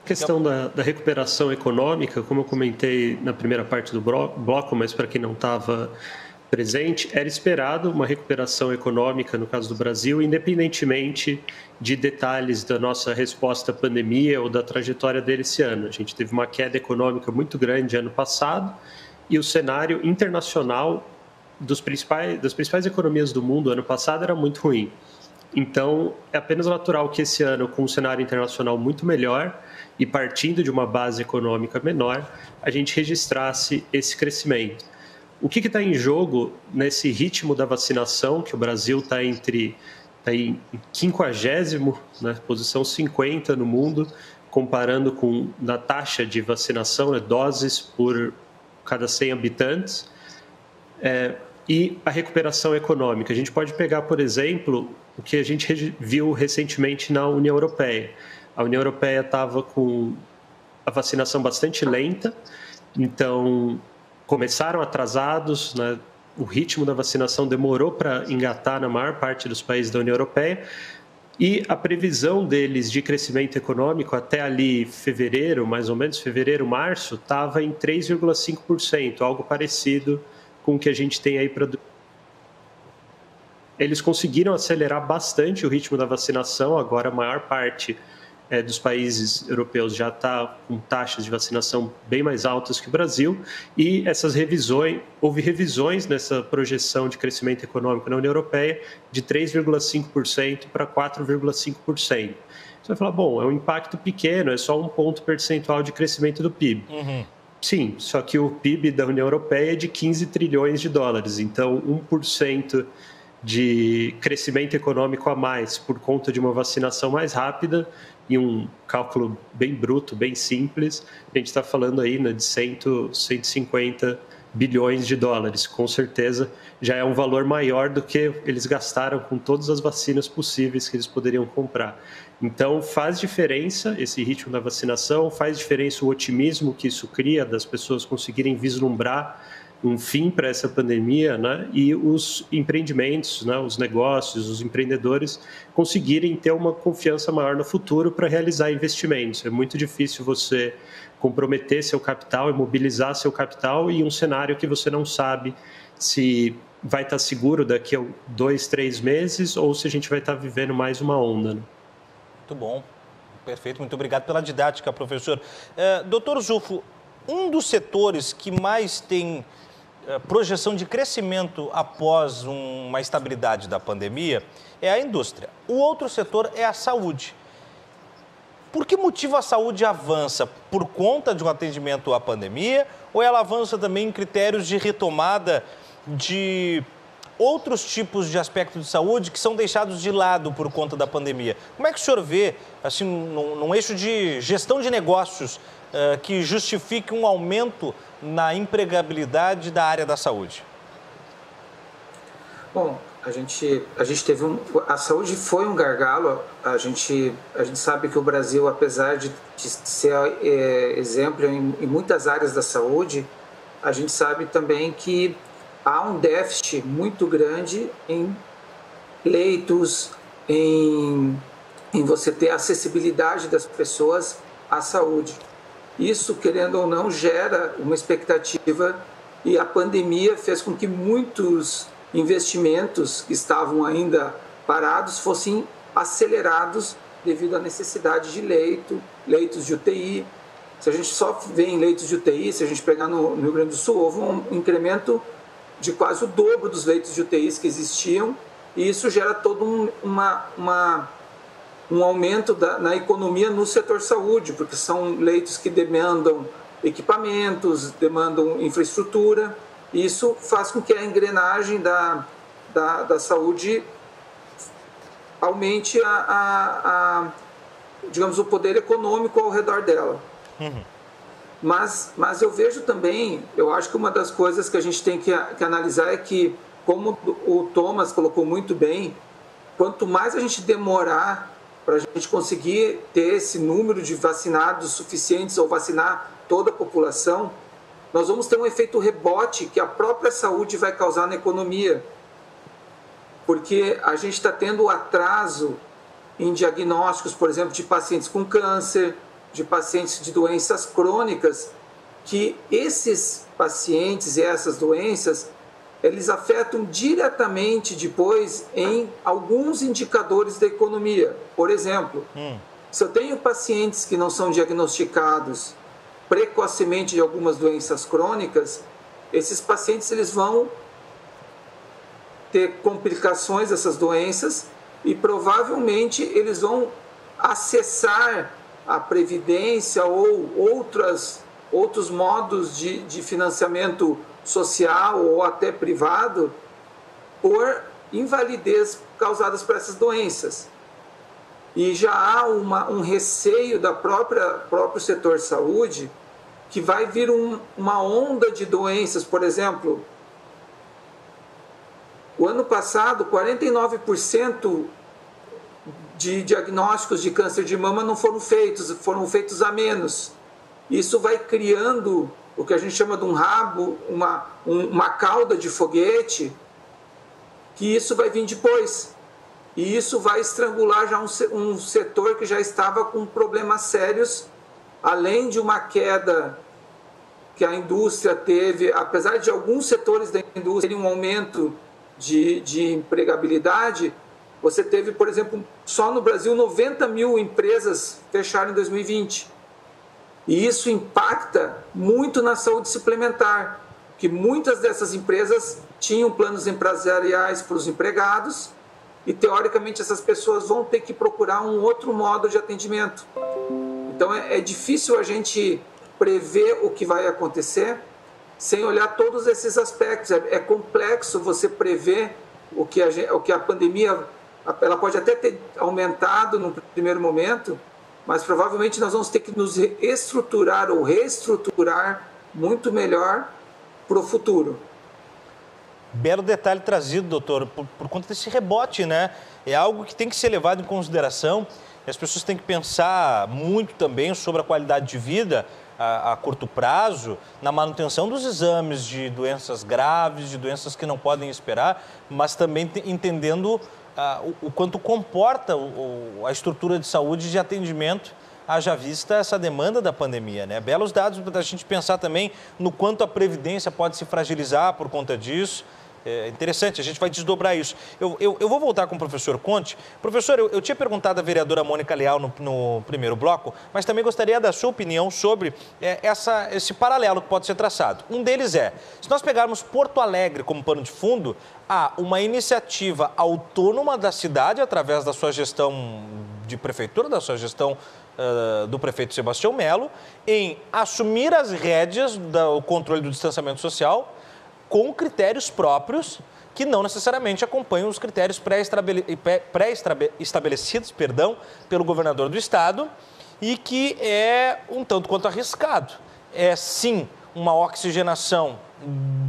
A questão da recuperação econômica, como eu comentei na primeira parte do bloco, mas para quem não estava presente, era esperado uma recuperação econômica, no caso do Brasil, independentemente de detalhes da nossa resposta à pandemia ou da trajetória dele esse ano. A gente teve uma queda econômica muito grande ano passado e o cenário internacional das principais economias do mundo ano passado era muito ruim. Então, é apenas natural que esse ano, com um cenário internacional muito melhor e partindo de uma base econômica menor, a gente registrasse esse crescimento. O que está em jogo nesse ritmo da vacinação, que o Brasil está em 50º, né, posição 50 no mundo, comparando com a taxa de vacinação, doses por cada 100 habitantes, e a recuperação econômica. A gente pode pegar, por exemplo, o que a gente viu recentemente na União Europeia. A União Europeia estava com a vacinação bastante lenta, então começaram atrasados, né? O ritmo da vacinação demorou para engatar na maior parte dos países da União Europeia, e a previsão deles de crescimento econômico até ali fevereiro, mais ou menos fevereiro, março, estava em 3,5%, algo parecido com o que a gente tem aí para... Eles conseguiram acelerar bastante o ritmo da vacinação, agora a maior parte dos países europeus já está com taxas de vacinação bem mais altas que o Brasil, e houve revisões nessa projeção de crescimento econômico na União Europeia de 3,5% para 4,5%. Você vai falar, bom, é um impacto pequeno, é só um ponto percentual de crescimento do PIB. Uhum. Sim, só que o PIB da União Europeia é de 15 trilhões de dólares, então 1% de crescimento econômico a mais por conta de uma vacinação mais rápida e um cálculo bem bruto, bem simples, a gente está falando aí, né, de 150 bilhões de dólares. Com certeza já é um valor maior do que eles gastaram com todas as vacinas possíveis que eles poderiam comprar. Então faz diferença esse ritmo da vacinação, faz diferença o otimismo que isso cria das pessoas conseguirem vislumbrar um fim para essa pandemia, né? E os empreendimentos, né? Os negócios, os empreendedores conseguirem ter uma confiança maior no futuro para realizar investimentos. É muito difícil você comprometer seu capital e mobilizar seu capital em um cenário que você não sabe se vai estar seguro daqui a 2, 3 meses ou se a gente vai estar vivendo mais uma onda, né? Muito bom, perfeito, muito obrigado pela didática, professor. Doutor Zufo, um dos setores que mais tem projeção de crescimento após uma estabilidade da pandemia é a indústria. O outro setor é a saúde. Por que motivo a saúde avança? Por conta de um atendimento à pandemia ou ela avança também em critérios de retomada de outros tipos de aspectos de saúde que são deixados de lado por conta da pandemia? Como é que o senhor vê, assim, num eixo de gestão de negócios, que justifique um aumento na empregabilidade da área da saúde? Bom, a gente teve a saúde foi um gargalo. A gente sabe que o Brasil, apesar de ser exemplo em muitas áreas da saúde, a gente sabe também que há um déficit muito grande em leitos, em você ter acessibilidade das pessoas à saúde. Isso, querendo ou não, gera uma expectativa, e a pandemia fez com que muitos investimentos que estavam ainda parados fossem acelerados devido à necessidade de leitos de UTI. Se a gente só vê em leitos de UTI, se a gente pegar no Rio Grande do Sul, houve um incremento de quase o dobro dos leitos de UTIs que existiam, e isso gera todo um aumento na economia no setor saúde, porque são leitos que demandam equipamentos, demandam infraestrutura, e isso faz com que a engrenagem da saúde aumente digamos, o poder econômico ao redor dela. Uhum. Mas eu vejo também, eu acho que uma das coisas que a gente tem que analisar é que, como o Thomas colocou muito bem, quanto mais a gente demorar para a gente conseguir ter esse número de vacinados suficientes ou vacinar toda a população, nós vamos ter um efeito rebote que a própria saúde vai causar na economia. Porque a gente está tendo atraso em diagnósticos, por exemplo, de pacientes com câncer, de pacientes de doenças crônicas, que esses pacientes e essas doenças, eles afetam diretamente depois em alguns indicadores da economia. Por exemplo, se eu tenho pacientes que não são diagnosticados precocemente de algumas doenças crônicas, esses pacientes eles vão ter complicações dessas doenças e provavelmente eles vão acessar a previdência ou outros modos de financiamento social ou até privado por invalidez causadas por essas doenças. E já há um receio da próprio setor saúde que vai vir uma onda de doenças. Por exemplo, o ano passado, 49% de diagnósticos de câncer de mama não foram feitos a menos. Isso vai criando o que a gente chama de um rabo, uma cauda de foguete, que isso vai vir depois. E isso vai estrangular já um setor que já estava com problemas sérios, além de uma queda que a indústria teve, apesar de alguns setores da indústria terem um aumento de empregabilidade. Você teve, por exemplo, só no Brasil 90 mil empresas fecharam em 2020. E isso impacta muito na saúde suplementar, que muitas dessas empresas tinham planos empresariais para os empregados e, teoricamente, essas pessoas vão ter que procurar um outro modo de atendimento. Então, é difícil a gente prever o que vai acontecer sem olhar todos esses aspectos. É complexo você prever o que a pandemia... Ela pode até ter aumentado no primeiro momento, mas provavelmente nós vamos ter que nos estruturar ou reestruturar muito melhor, para o futuro. Belo detalhe trazido, doutor, por conta desse rebote, né? É algo que tem que ser levado em consideração. As pessoas têm que pensar muito também sobre a qualidade de vida a curto prazo, na manutenção dos exames de doenças graves, de doenças que não podem esperar, mas também entendendo o quanto comporta a estrutura de saúde de atendimento, haja vista essa demanda da pandemia, né? Belos dados para a gente pensar também no quanto a Previdência pode se fragilizar por conta disso. É interessante, a gente vai desdobrar isso. Eu vou voltar com o professor Conte. Professor, eu tinha perguntado à vereadora Mônica Leal no primeiro bloco, mas também gostaria da sua opinião sobre esse paralelo que pode ser traçado. Um deles é, se nós pegarmos Porto Alegre como pano de fundo, há uma iniciativa autônoma da cidade, através da sua gestão de prefeitura, da sua gestão do prefeito Sebastião Melo, em assumir as rédeas do controle do distanciamento social, com critérios próprios que não necessariamente acompanham os critérios pré-estabelecidos pelo governador do estado e que é um tanto quanto arriscado. É sim uma oxigenação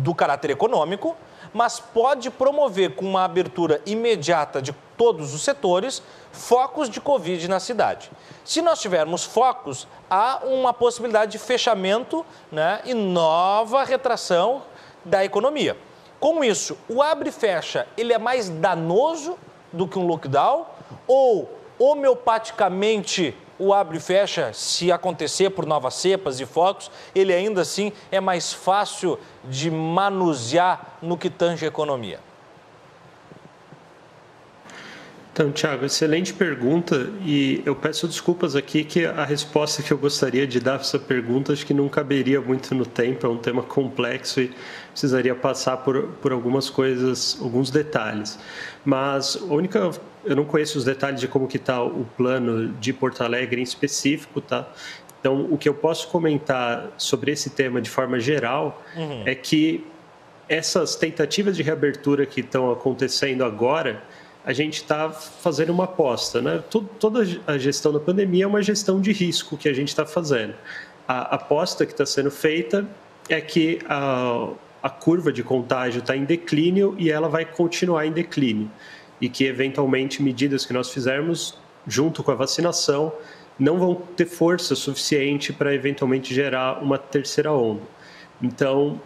do caráter econômico, mas pode promover com uma abertura imediata de todos os setores focos de Covid na cidade. Se nós tivermos focos, há uma possibilidade de fechamento, né, e nova retração da economia. Com isso, o abre e fecha, ele é mais danoso do que um lockdown? Ou, homeopaticamente, o abre e fecha, se acontecer por novas cepas e focos, ele ainda assim é mais fácil de manusear no que tange a economia? Então, Thiago, excelente pergunta e eu peço desculpas aqui que a resposta que eu gostaria de dar para essa pergunta acho que não caberia muito no tempo, é um tema complexo e precisaria passar por algumas coisas, alguns detalhes. Mas eu não conheço os detalhes de como que está o plano de Porto Alegre em específico, tá? Então, o que eu posso comentar sobre esse tema de forma geral é que essas tentativas de reabertura que estão acontecendo agora, a gente está fazendo uma aposta, né? Toda a gestão da pandemia é uma gestão de risco que a gente está fazendo. A aposta que está sendo feita é que a curva de contágio está em declínio e ela vai continuar em declínio. E que, eventualmente, medidas que nós fizermos, junto com a vacinação, não vão ter força suficiente para, eventualmente, gerar uma terceira onda. Então,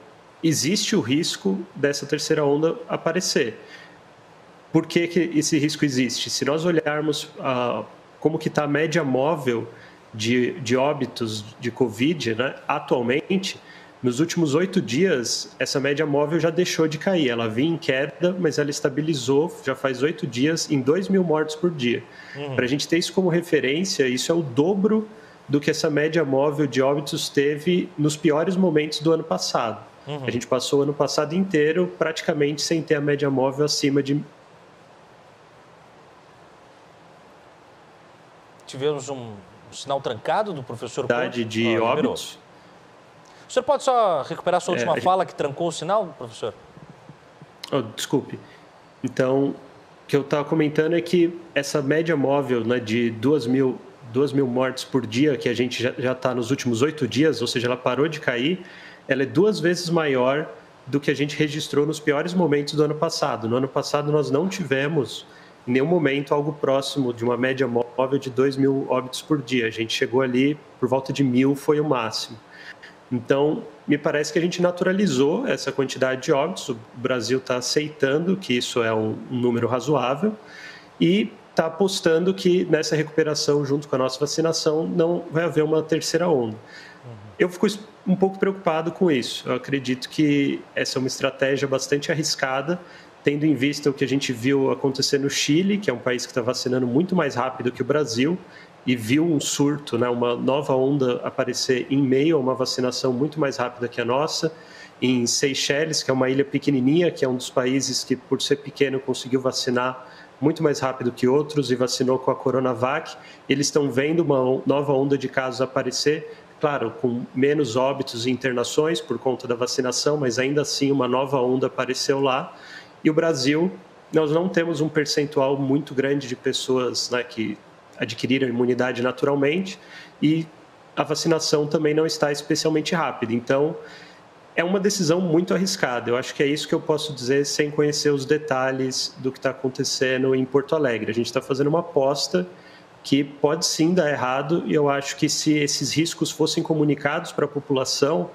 existe o risco dessa terceira onda aparecer. Por que esse risco existe? Se nós olharmos como que está a média móvel de óbitos de Covid, né, atualmente, nos últimos 8 dias, essa média móvel já deixou de cair. Ela vinha em queda, mas ela estabilizou, já faz 8 dias, em 2.000 mortes por dia. Para a gente ter isso como referência, isso é o dobro do que essa média móvel de óbitos teve nos piores momentos do ano passado. A gente passou o ano passado inteiro praticamente sem ter a média móvel acima de... Tivemos um sinal trancado do professor Conte. De óbitos. O senhor pode só recuperar a sua última fala que trancou o sinal, professor? Desculpe. Então, o que eu estava comentando é que essa média móvel, né, de 2.000 mortes por dia, que a gente já está nos últimos 8 dias, ou seja, ela parou de cair, ela é 2 vezes maior do que a gente registrou nos piores momentos do ano passado. No ano passado, nós não tivemos em nenhum momento algo próximo de uma média móvel de 2.000 óbitos por dia. A gente chegou ali, por volta de 1.000 foi o máximo. Então, me parece que a gente naturalizou essa quantidade de óbitos. O Brasil está aceitando que isso é um número razoável e está apostando que nessa recuperação, junto com a nossa vacinação, não vai haver uma terceira onda. Eu fico um pouco preocupado com isso. Eu acredito que essa é uma estratégia bastante arriscada, tendo em vista o que a gente viu acontecer no Chile, que é um país que está vacinando muito mais rápido que o Brasil, e viu um surto, né, uma nova onda aparecer em meio a uma vacinação muito mais rápida que a nossa. Em Seychelles, que é uma ilha pequenininha, que é um dos países que, por ser pequeno, conseguiu vacinar muito mais rápido que outros e vacinou com a Coronavac. Eles estão vendo uma nova onda de casos aparecer, claro, com menos óbitos e internações por conta da vacinação, mas ainda assim uma nova onda apareceu lá. E o Brasil, nós não temos um percentual muito grande de pessoas, né, que adquiriram imunidade naturalmente e a vacinação também não está especialmente rápida. Então, é uma decisão muito arriscada. Eu acho que é isso que eu posso dizer sem conhecer os detalhes do que está acontecendo em Porto Alegre. A gente está fazendo uma aposta que pode sim dar errado, e eu acho que se esses riscos fossem comunicados para a população,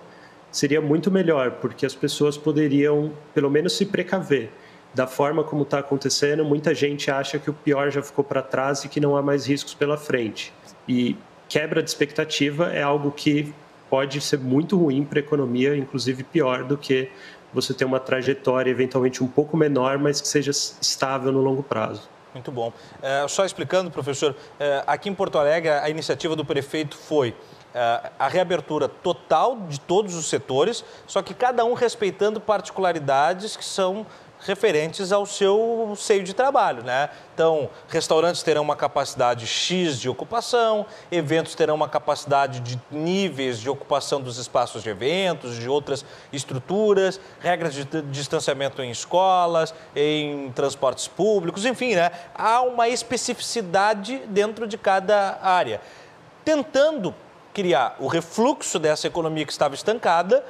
seria muito melhor, porque as pessoas poderiam, pelo menos, se precaver. Da forma como está acontecendo, muita gente acha que o pior já ficou para trás e que não há mais riscos pela frente. E quebra de expectativa é algo que pode ser muito ruim para a economia, inclusive pior do que você ter uma trajetória eventualmente um pouco menor, mas que seja estável no longo prazo. Muito bom. Só explicando, professor, aqui em Porto Alegre a iniciativa do prefeito foi a reabertura total de todos os setores, só que cada um respeitando particularidades que são referentes ao seu seio de trabalho, né? Então, restaurantes terão uma capacidade X de ocupação, eventos terão uma capacidade de níveis de ocupação dos espaços de eventos, de outras estruturas, regras de distanciamento em escolas, em transportes públicos, enfim, né? Há uma especificidade dentro de cada área, tentando criar o refluxo dessa economia que estava estancada,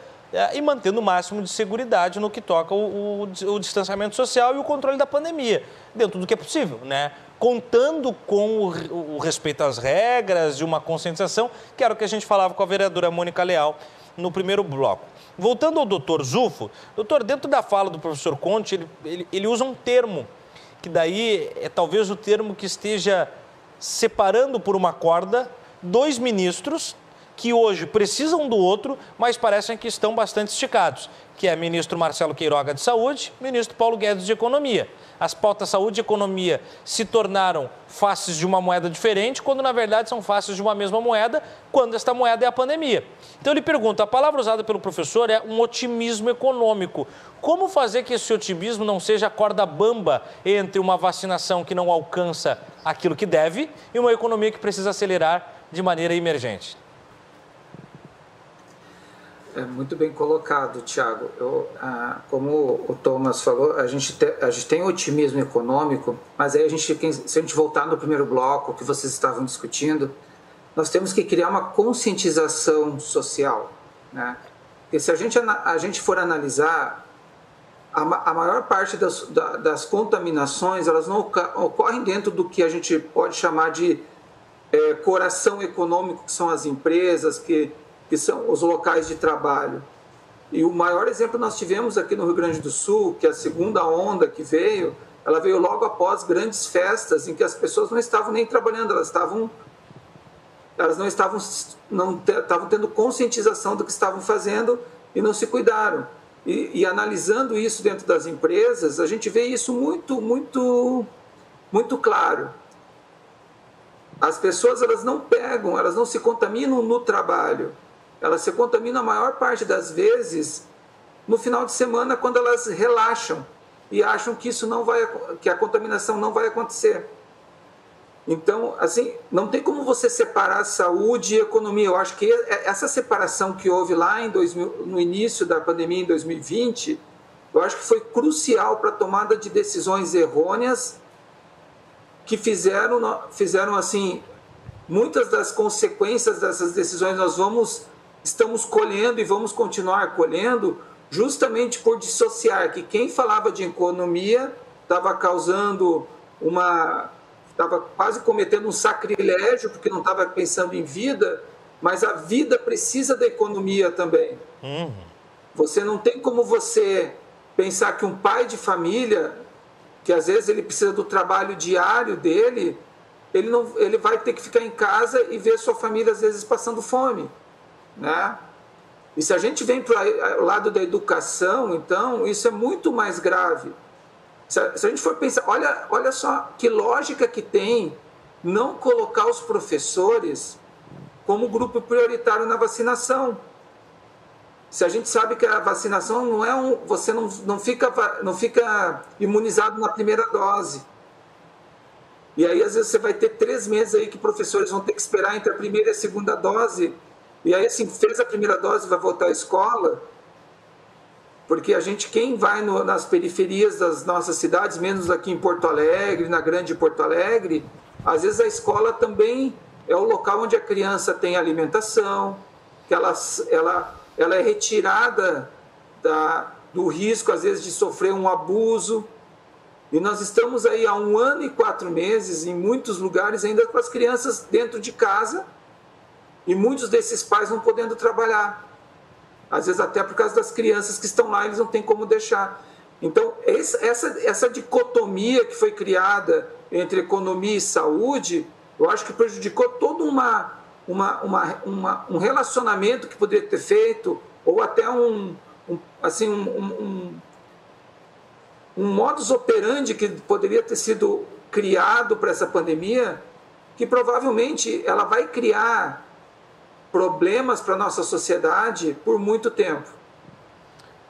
e mantendo o máximo de seguridade no que toca o distanciamento social e o controle da pandemia, dentro do que é possível, né? Contando com o respeito às regras e uma conscientização, que era o que a gente falava com a vereadora Mônica Leal no primeiro bloco. Voltando ao doutor Zufo, doutor, dentro da fala do professor Conte, ele usa um termo, que daí é talvez o termo que esteja separando por uma corda dois ministros que hoje precisam do outro, mas parecem que estão bastante esticados, que é ministro Marcelo Queiroga de Saúde, ministro Paulo Guedes de Economia. As pautas saúde e economia se tornaram faces de uma moeda diferente, quando na verdade são faces de uma mesma moeda, quando esta moeda é a pandemia. Então ele pergunta, a palavra usada pelo professor é um otimismo econômico. Como fazer que esse otimismo não seja a corda bamba entre uma vacinação que não alcança aquilo que deve e uma economia que precisa acelerar de maneira emergente? É muito bem colocado, Thiago. Como o Thomas falou, a gente tem otimismo econômico, mas aí se a gente voltar no primeiro bloco que vocês estavam discutindo, nós temos que criar uma conscientização social, né? Porque se a gente for analisar, a maior parte das contaminações, elas não ocorrem dentro do que a gente pode chamar de coração econômico, que são as empresas, que são os locais de trabalho. E o maior exemplo nós tivemos aqui no Rio Grande do Sul, que a segunda onda que veio, ela veio logo após grandes festas em que as pessoas não estavam nem trabalhando, elas não estavam tendo conscientização do que estavam fazendo e não se cuidaram. E analisando isso dentro das empresas, a gente vê isso muito, muito, muito claro. As pessoas elas não se contaminam no trabalho. Elas se contaminam a maior parte das vezes no final de semana, quando elas relaxam e acham que que a contaminação não vai acontecer. Então, assim, não tem como você separar saúde e economia. Eu acho que essa separação que houve lá no início da pandemia, em 2020, eu acho que foi crucial para a tomada de decisões errôneas que fizeram assim, muitas das consequências dessas decisões estamos colhendo e vamos continuar colhendo, justamente por dissociar que quem falava de economia estava quase cometendo um sacrilégio, porque não estava pensando em vida, mas a vida precisa da economia também. Você não tem como você pensar que um pai de família, que às vezes ele precisa do trabalho diário dele, ele vai ter que ficar em casa e ver sua família às vezes passando fome, né? E se a gente vem para o lado da educação, então isso é muito mais grave. Se a gente for pensar, olha só que lógica que tem não colocar os professores como grupo prioritário na vacinação. Se a gente sabe que a vacinação não é você não fica imunizado na primeira dose. E aí, às vezes, você vai ter 3 meses aí que professores vão ter que esperar entre a primeira e a segunda dose. E aí, assim, fez a primeira dose, vai voltar à escola. Porque quem vai nas periferias das nossas cidades, menos aqui em Porto Alegre, na grande Porto Alegre, às vezes a escola também é o local onde a criança tem alimentação, que ela é retirada do risco, às vezes, de sofrer um abuso. E nós estamos aí há 1 ano e 4 meses, em muitos lugares, ainda com as crianças dentro de casa, e muitos desses pais não podendo trabalhar. Às vezes até por causa das crianças que estão lá, eles não têm como deixar. Então, essa dicotomia que foi criada entre economia e saúde, eu acho que prejudicou todo um relacionamento que poderia ter feito, ou até um modus operandi que poderia ter sido criado para essa pandemia, que provavelmente ela vai criar problemas para a nossa sociedade por muito tempo.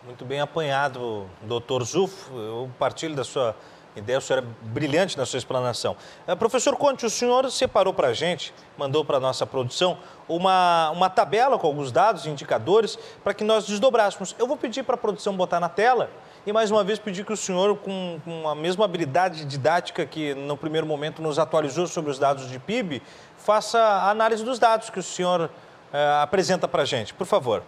Muito bem apanhado, doutor Zufo. Eu partilho da sua ideia, o senhor é brilhante na sua explanação. Professor Conte, o senhor separou para a gente, mandou para a nossa produção, uma tabela com alguns dados e indicadores para que nós desdobrássemos. Eu vou pedir para a produção botar na tela e, mais uma vez, pedir que o senhor, com a mesma habilidade didática que, no primeiro momento, nos atualizou sobre os dados de PIB, faça a análise dos dados que o senhor apresenta para a gente. Por favor.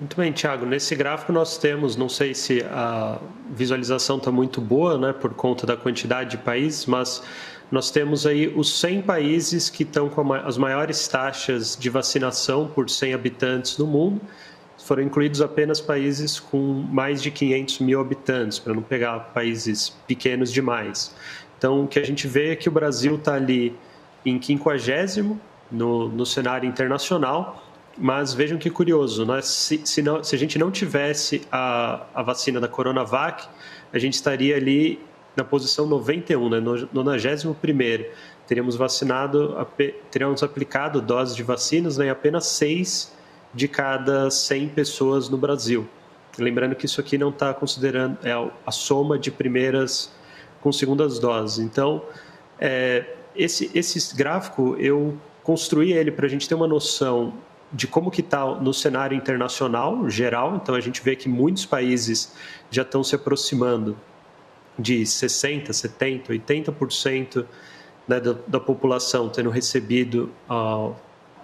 Muito bem, Thiago. Nesse gráfico nós temos, não sei se a visualização está muito boa, né, por conta da quantidade de países, mas nós temos aí os 100 países que estão com as maiores taxas de vacinação por 100 habitantes no mundo. Foram incluídos apenas países com mais de 500 mil habitantes, para não pegar países pequenos demais. Então, o que a gente vê é que o Brasil está ali em 50º no cenário internacional. Mas vejam que curioso, né? Se a gente não tivesse a vacina da Coronavac, a gente estaria ali na posição 91, né? No 91º. Teríamos aplicado doses de vacinas, né, em apenas 6 de cada 100 pessoas no Brasil. Lembrando que isso aqui não está considerando a soma de primeiras com segundas doses. Então, esse gráfico, eu construí ele para a gente ter uma noção de como que está no cenário internacional geral. Então, a gente vê que muitos países já estão se aproximando de 60%, 70%, 80%, né, da população tendo recebido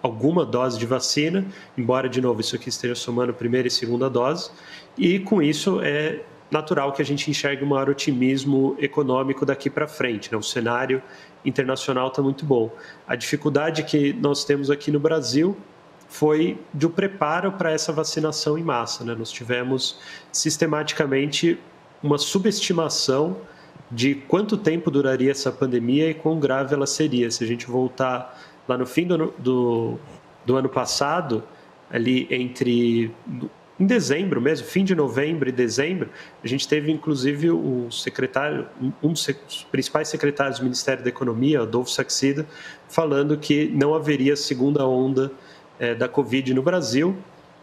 alguma dose de vacina, embora, de novo, isso aqui esteja somando primeira e segunda dose. E, com isso, é natural que a gente enxergue um maior otimismo econômico daqui para frente, né? O cenário internacional está muito bom. A dificuldade que nós temos aqui no Brasil foi do preparo para essa vacinação em massa, né? Nós tivemos sistematicamente uma subestimação de quanto tempo duraria essa pandemia e quão grave ela seria. Se a gente voltar lá no fim do ano passado, ali em dezembro mesmo, fim de novembro e dezembro, a gente teve inclusive um dos principais secretários do Ministério da Economia, Adolfo Saxida, falando que não haveria segunda onda da Covid no Brasil.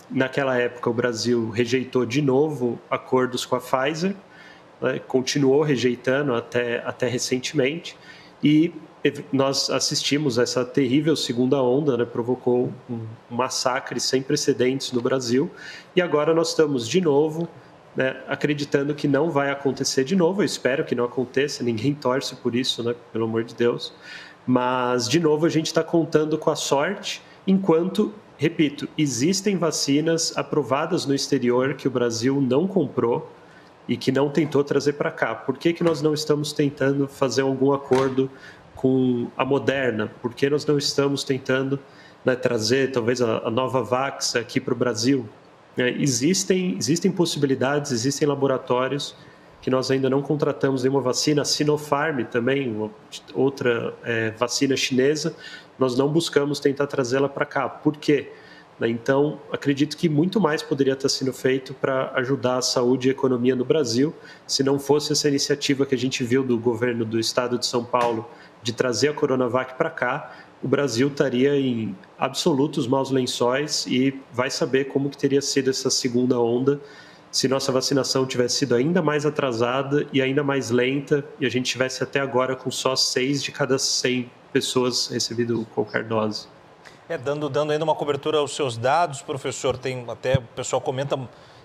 Naquela época, o Brasil rejeitou de novo acordos com a Pfizer, né, continuou rejeitando até recentemente, e nós assistimos a essa terrível segunda onda, né, provocou um massacre sem precedentes no Brasil, e agora nós estamos de novo, né, acreditando que não vai acontecer de novo. Eu espero que não aconteça, ninguém torce por isso, né, pelo amor de Deus, mas de novo a gente está contando com a sorte. Enquanto, repito, existem vacinas aprovadas no exterior que o Brasil não comprou e que não tentou trazer para cá. Por que nós não estamos tentando fazer algum acordo com a Moderna? Por que nós não estamos tentando, né, trazer talvez a Novavax aqui para o Brasil? Existem possibilidades, existem laboratórios que nós ainda não contratamos nenhuma vacina. A Sinopharm também, outra vacina chinesa, nós não buscamos tentar trazê-la para cá. Por quê? Então, acredito que muito mais poderia estar sendo feito para ajudar a saúde e a economia no Brasil, se não fosse essa iniciativa que a gente viu do governo do estado de São Paulo de trazer a Coronavac para cá. O Brasil estaria em absolutos maus lençóis e vai saber como que teria sido essa segunda onda se nossa vacinação tivesse sido ainda mais atrasada e ainda mais lenta e a gente tivesse até agora com só 6 de cada 100 pessoas recebido qualquer dose. Dando ainda uma cobertura aos seus dados, professor, tem até o pessoal comenta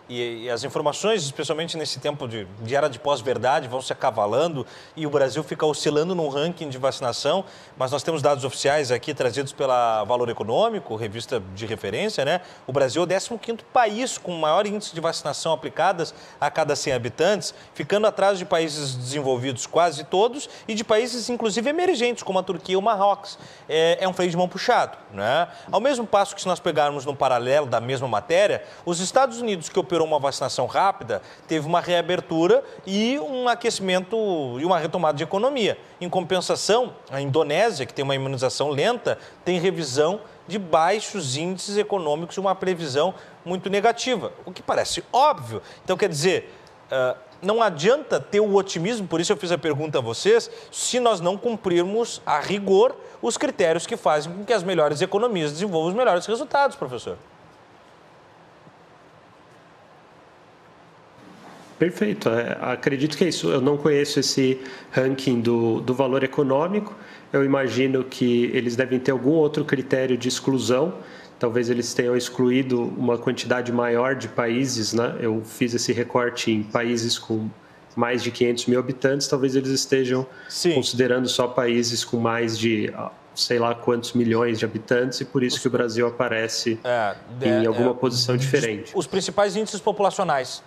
E as informações, especialmente nesse tempo de era de pós-verdade, vão se acavalando e o Brasil fica oscilando num ranking de vacinação, mas nós temos dados oficiais aqui trazidos pela Valor Econômico, revista de referência, né? O Brasil é o 15º país com maior índice de vacinação aplicadas a cada 100 habitantes, ficando atrás de países desenvolvidos quase todos e de países, inclusive, emergentes, como a Turquia e o Marrocos. É um freio de mão puxado, né? Ao mesmo passo que, se nós pegarmos no paralelo da mesma matéria, os Estados Unidos, que operou uma vacinação rápida, teve uma reabertura e um aquecimento e uma retomada de economia. Em compensação, a Indonésia, que tem uma imunização lenta, tem revisão de baixos índices econômicos e uma previsão muito negativa, o que parece óbvio. Então, quer dizer, não adianta ter o otimismo, por isso eu fiz a pergunta a vocês, se nós não cumprirmos a rigor os critérios que fazem com que as melhores economias desenvolvam os melhores resultados, professor. Perfeito. Acredito que é isso. Eu não conheço esse ranking do valor econômico. Eu imagino que eles devem ter algum outro critério de exclusão. Talvez eles tenham excluído uma quantidade maior de países, né? Eu fiz esse recorte em países com mais de 500 mil habitantes. Talvez eles estejam considerando só países com mais de sei lá quantos milhões de habitantes e por isso que o Brasil aparece em alguma posição diferente. Os principais índices populacionais.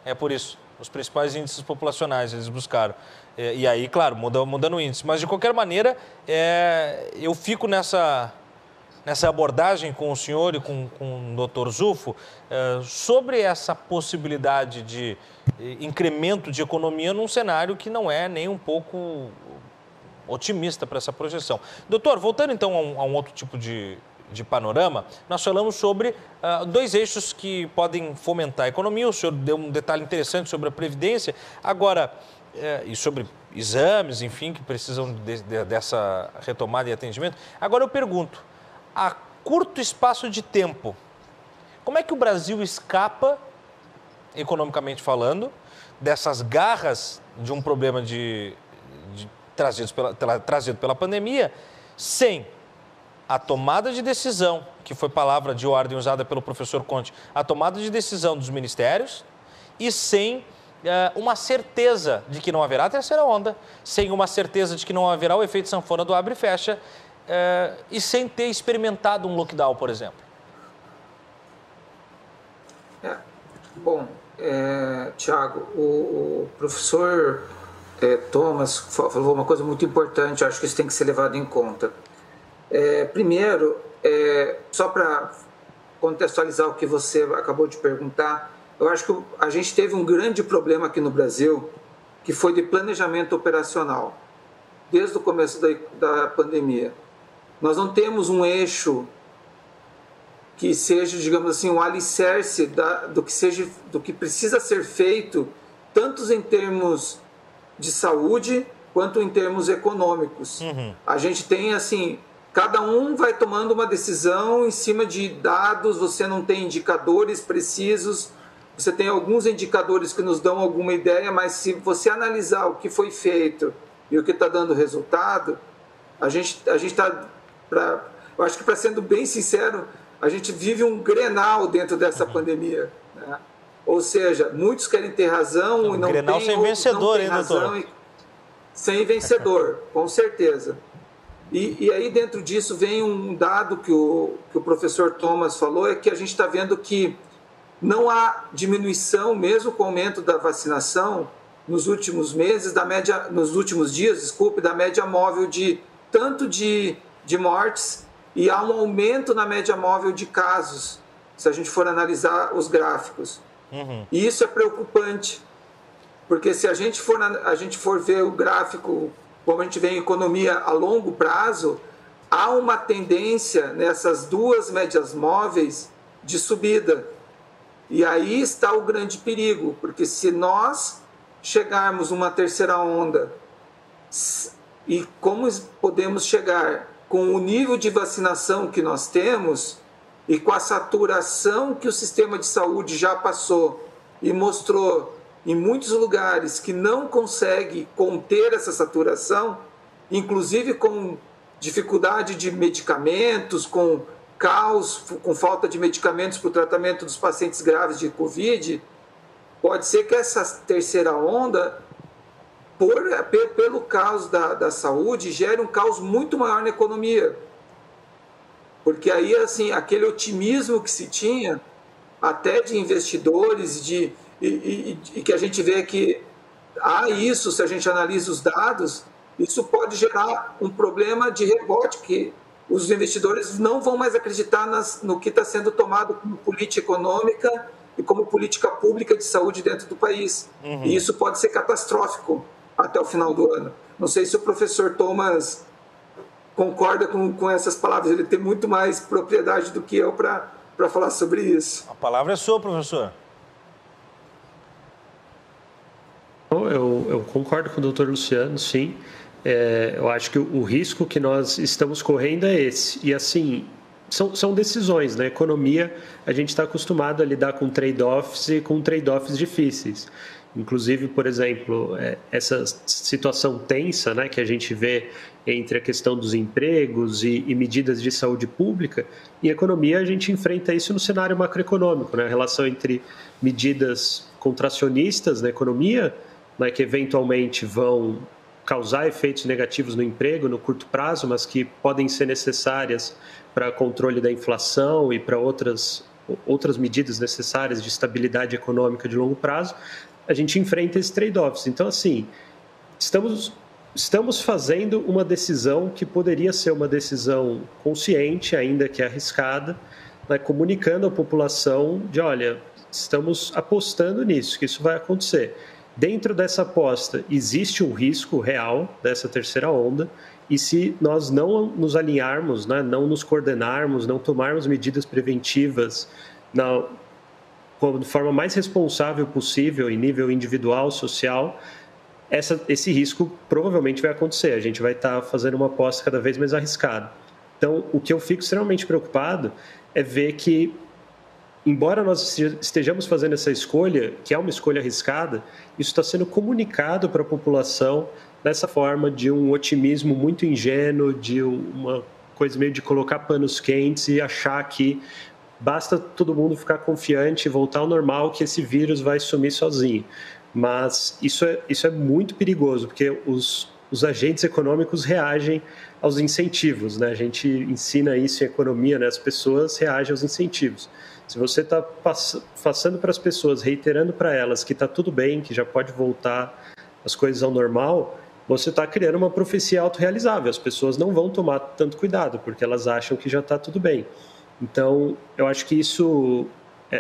É por isso. Os principais índices populacionais eles buscaram. E aí, claro, mudando o índice. Mas, de qualquer maneira, eu fico nessa abordagem com o senhor e com o Dr. Zufo sobre essa possibilidade de incremento de economia num cenário que não é nem um pouco otimista para essa projeção. Doutor, voltando então a um outro tipo de panorama, nós falamos sobre dois eixos que podem fomentar a economia. O senhor deu um detalhe interessante sobre a Previdência, agora, e sobre exames, enfim, que precisam dessa retomada e atendimento. Agora eu pergunto, a curto espaço de tempo, como é que o Brasil escapa, economicamente falando, dessas garras de um problema trazido pela pandemia, sem a tomada de decisão, que foi palavra de ordem usada pelo professor Conte, a tomada de decisão dos ministérios e sem uma certeza de que não haverá terceira onda, sem uma certeza de que não haverá o efeito sanfona do abre e fecha e sem ter experimentado um lockdown, por exemplo? Tiago, o professor Thomas falou uma coisa muito importante, eu acho que isso tem que ser levado em conta. Primeiro, só para contextualizar o que você acabou de perguntar, eu acho que a gente teve um grande problema aqui no Brasil, que foi de planejamento operacional, desde o começo da pandemia. Nós não temos um eixo que seja, digamos assim, um alicerce do que precisa ser feito, tanto em termos de saúde quanto em termos econômicos. A gente tem, assim, cada um vai tomando uma decisão em cima de dados, você não tem indicadores precisos, você tem alguns indicadores que nos dão alguma ideia, mas se você analisar o que foi feito e o que está dando resultado, a gente está, eu acho que, para sendo bem sincero, a gente vive um Grenal dentro dessa pandemia, né? Ou seja, muitos querem ter razão e não Grenal tem, sem vencedor, hein, doutor? Sem vencedor, com certeza. E aí, dentro disso, vem um dado que o professor Thomas falou, é que a gente está vendo que não há diminuição, mesmo com o aumento da vacinação, nos últimos meses, nos últimos dias, da média móvel tanto de mortes, e há um aumento na média móvel de casos, se a gente for analisar os gráficos. E isso é preocupante, porque se a gente for ver o gráfico, como a gente vê em economia a longo prazo, há uma tendência nessas duas médias móveis de subida. E aí está o grande perigo, porque se nós chegarmos numa terceira onda, e como podemos chegar com o nível de vacinação que nós temos e com a saturação que o sistema de saúde já passou e mostrou em muitos lugares que não consegue conter essa saturação, inclusive com dificuldade de medicamentos, com caos, com falta de medicamentos para o tratamento dos pacientes graves de Covid, pode ser que essa terceira onda, pelo caos da saúde, gere um caos muito maior na economia. Porque aí, assim, aquele otimismo que se tinha, até de investidores, e que a gente vê que há isso, se a gente analisa os dados, isso pode gerar um problema de rebote, que os investidores não vão mais acreditar no que está sendo tomado como política econômica e como política pública de saúde dentro do país. E isso pode ser catastrófico até o final do ano. Não sei se o professor Thomas concorda com essas palavras, ele tem muito mais propriedade do que eu para falar sobre isso. A palavra é sua, professor. Eu concordo com o doutor Luciano, sim. Eu acho que o risco que nós estamos correndo é esse. E, assim, são decisões. Na economia, a gente está acostumado a lidar com trade-offs e com trade-offs difíceis. Inclusive, por exemplo, essa situação tensa, né, que a gente vê entre a questão dos empregos e medidas de saúde pública, em economia a gente enfrenta isso no cenário macroeconômico, né, a relação entre medidas contracionistas na economia, né, que eventualmente vão causar efeitos negativos no emprego no curto prazo, mas que podem ser necessárias para controle da inflação e para outras medidas necessárias de estabilidade econômica de longo prazo. A gente enfrenta esses trade-offs. Então, assim, estamos fazendo uma decisão que poderia ser uma decisão consciente, ainda que arriscada, né, comunicando à população de, olha, estamos apostando nisso, que isso vai acontecer. Dentro dessa aposta, existe um risco real dessa terceira onda, e se nós não nos alinharmos, né, não nos coordenarmos, não tomarmos medidas preventivas de forma mais responsável possível, em nível individual, social, esse risco provavelmente vai acontecer. A gente vai estar fazendo uma aposta cada vez mais arriscada. Então, o que eu fico extremamente preocupado é ver que, embora nós estejamos fazendo essa escolha, que é uma escolha arriscada, isso está sendo comunicado para a população dessa forma de um otimismo muito ingênuo, de uma coisa meio de colocar panos quentes e achar que basta todo mundo ficar confiante e voltar ao normal, que esse vírus vai sumir sozinho. Mas isso é muito perigoso, porque os agentes econômicos reagem aos incentivos, né? A gente ensina isso em economia, né? As pessoas reagem aos incentivos. Se você está passando para as pessoas, reiterando para elas que está tudo bem, que já pode voltar as coisas ao normal, você está criando uma profecia autorrealizável. As pessoas não vão tomar tanto cuidado, porque elas acham que já está tudo bem. Então, eu acho que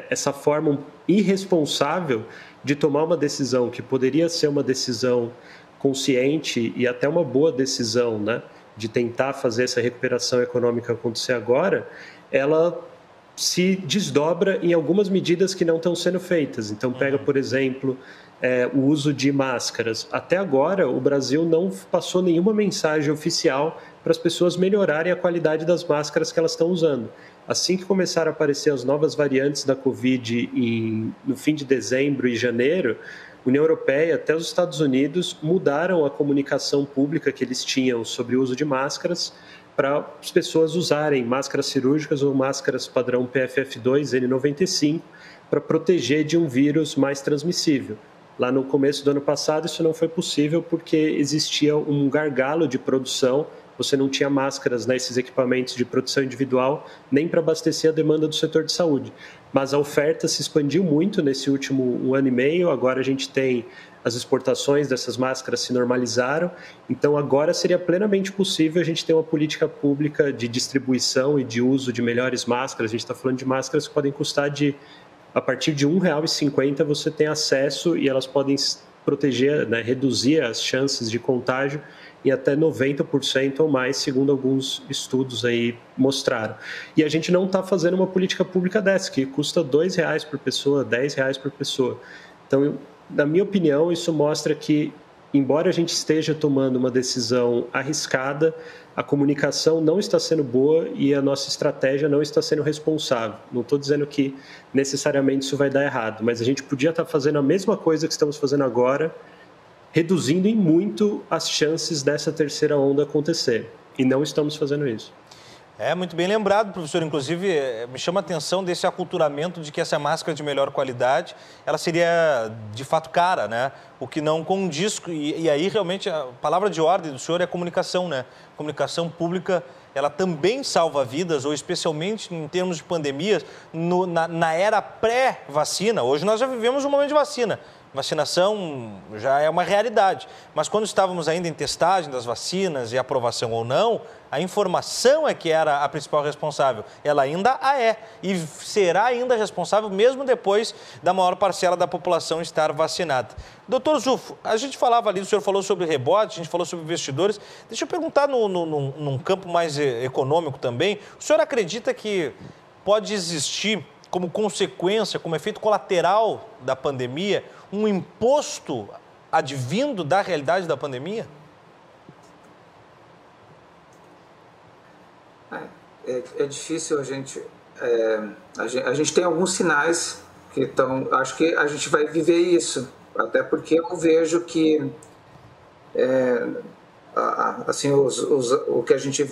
essa forma irresponsável de tomar uma decisão que poderia ser uma decisão consciente e até uma boa decisão, né, de tentar fazer essa recuperação econômica acontecer agora, ela se desdobra em algumas medidas que não estão sendo feitas. Então, pega, por exemplo, o uso de máscaras. Até agora, o Brasil não passou nenhuma mensagem oficial para as pessoas melhorarem a qualidade das máscaras que elas estão usando. Assim que começaram a aparecer as novas variantes da Covid no fim de dezembro e janeiro, a União Europeia, até os Estados Unidos, mudaram a comunicação pública que eles tinham sobre o uso de máscaras para as pessoas usarem máscaras cirúrgicas ou máscaras padrão PFF2, N95, para proteger de um vírus mais transmissível. Lá no começo do ano passado, isso não foi possível porque existia um gargalo de produção. Você não tinha máscaras nesses equipamentos de proteção individual, nem para abastecer a demanda do setor de saúde. Mas a oferta se expandiu muito nesse último 1 ano e meio. Agora a gente tem as exportações dessas máscaras se normalizaram. Então agora seria plenamente possível a gente ter uma política pública de distribuição e de uso de melhores máscaras. A gente está falando de máscaras que podem custar a partir de R$ 1,50 você tem acesso e elas podem proteger, né, reduzir as chances de contágio em até 90% ou mais, segundo alguns estudos aí mostraram. E a gente não está fazendo uma política pública dessa, que custa R$ 2,00 por pessoa, R$ 10,00 por pessoa. Então, na minha opinião, isso mostra que, embora a gente esteja tomando uma decisão arriscada, a comunicação não está sendo boa e a nossa estratégia não está sendo responsável. Não estou dizendo que necessariamente isso vai dar errado, mas a gente podia estar fazendo a mesma coisa que estamos fazendo agora, reduzindo em muito as chances dessa terceira onda acontecer. E não estamos fazendo isso. É, muito bem lembrado, professor. Inclusive, me chama a atenção desse aculturamento de que essa máscara de melhor qualidade, ela seria, de fato, cara, né? O que não condiz. E aí, realmente, a palavra de ordem do senhor é comunicação, né? Comunicação pública, ela também salva vidas, ou especialmente em termos de pandemias, na era pré-vacina. Hoje nós já vivemos um momento de vacina. Vacinação já é uma realidade, mas quando estávamos ainda em testagem das vacinas e aprovação ou não, a informação é que era a principal responsável. Ela ainda a é e será ainda responsável mesmo depois da maior parcela da população estar vacinada. Doutor Zufo, a gente falava ali, o senhor falou sobre rebote, a gente falou sobre investidores. Deixa eu perguntar num campo mais econômico também. O senhor acredita que pode existir, como consequência, como efeito colateral da pandemia, um imposto advindo da realidade da pandemia? É difícil a gente tem alguns sinais que estão... Acho que a gente vai viver isso, até porque eu vejo que assim, o que a gente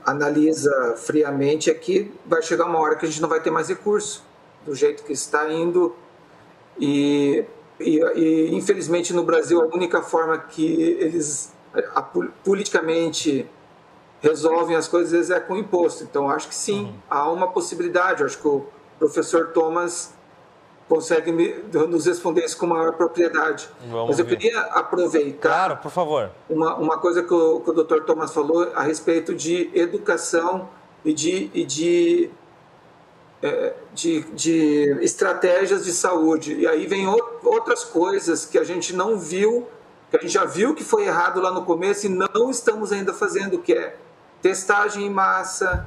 analisa friamente é que vai chegar uma hora que a gente não vai ter mais recurso do jeito que está indo e infelizmente no Brasil a única forma que eles politicamente resolvem as coisas é com imposto. Então acho que sim, há uma possibilidade. Acho que o professor Thomas consegue nos responder isso com maior propriedade. Mas eu queria aproveitar... Claro, por favor. Uma coisa que o Dr. Thomas falou a respeito de educação e de estratégias de saúde. E aí vem outras coisas que a gente não viu, que a gente já viu que foi errado lá no começo e não estamos ainda fazendo, que é testagem em massa,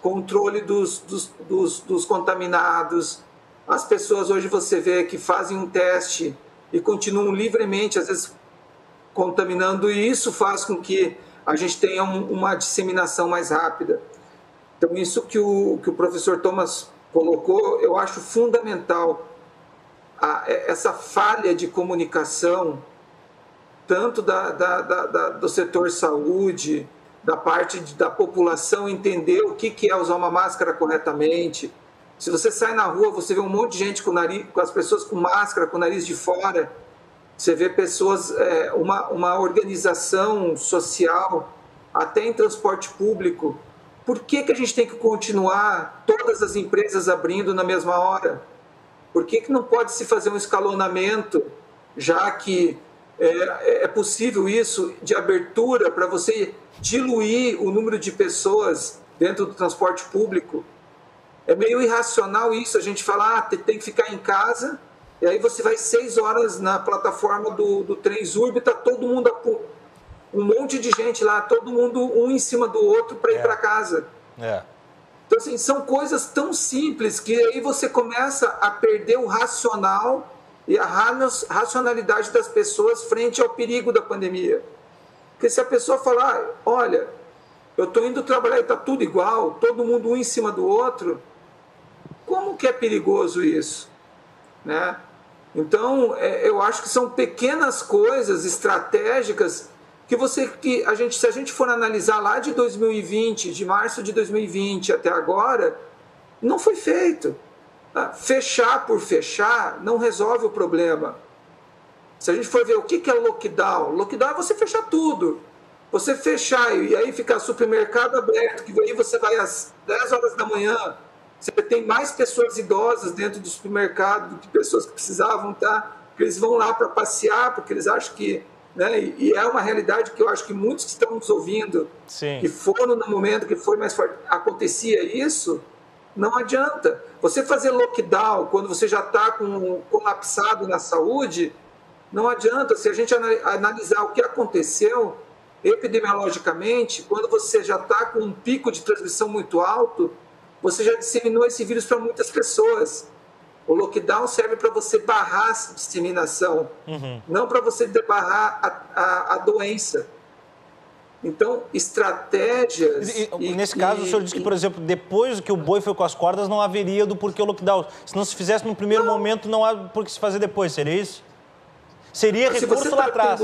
controle dos contaminados. As pessoas hoje você vê que fazem um teste e continuam livremente, às vezes, contaminando, e isso faz com que a gente tenha uma disseminação mais rápida. Então, isso que o professor Thomas colocou, eu acho fundamental. Essa falha de comunicação, tanto do setor saúde, da parte da população entender o que é usar uma máscara corretamente. Se você sai na rua, você vê um monte de gente com as pessoas com máscara, com o nariz de fora. Você vê pessoas, uma organização social, até em transporte público. Por que a gente tem que continuar todas as empresas abrindo na mesma hora? Por que não pode se fazer um escalonamento, já que é possível isso, de abertura, para você diluir o número de pessoas dentro do transporte público? É meio irracional isso, a gente fala, tem que ficar em casa, e aí você vai 6 horas na plataforma do Transurb, está todo mundo, um monte de gente lá, todo mundo um em cima do outro para ir para casa. Então, assim, são coisas tão simples que aí você começa a perder o racional e a racionalidade das pessoas frente ao perigo da pandemia. Porque se a pessoa falar, olha, eu estou indo trabalhar e está tudo igual, todo mundo um em cima do outro, como que é perigoso isso? Né? Então, eu acho que são pequenas coisas estratégicas que se a gente for analisar lá de 2020, de março de 2020 até agora, não foi feito. Fechar por fechar não resolve o problema. Se a gente for ver o que é lockdown, lockdown é você fechar tudo. Você fechar e aí ficar supermercado aberto, que aí você vai às 10 horas da manhã, você tem mais pessoas idosas dentro do supermercado do que pessoas que precisavam estar, porque eles vão lá para passear, porque eles acham que... Né, e é uma realidade que eu acho que muitos que estão nos ouvindo, Sim, que foram no momento que foi mais forte, acontecia isso, não adianta. Você fazer lockdown quando você já está colapsado na saúde, não adianta. Se a gente analisar o que aconteceu epidemiologicamente, quando você já está com um pico de transmissão muito alto, você já disseminou esse vírus para muitas pessoas. O lockdown serve para você barrar a disseminação, não para você barrar a doença. Então, estratégias... E nesse caso, o senhor disse que, por exemplo, depois que o boi foi com as cordas, não haveria do porquê o lockdown. Se não se fizesse no primeiro momento, não há por que se fazer depois, seria isso? Seria recurso lá atrás.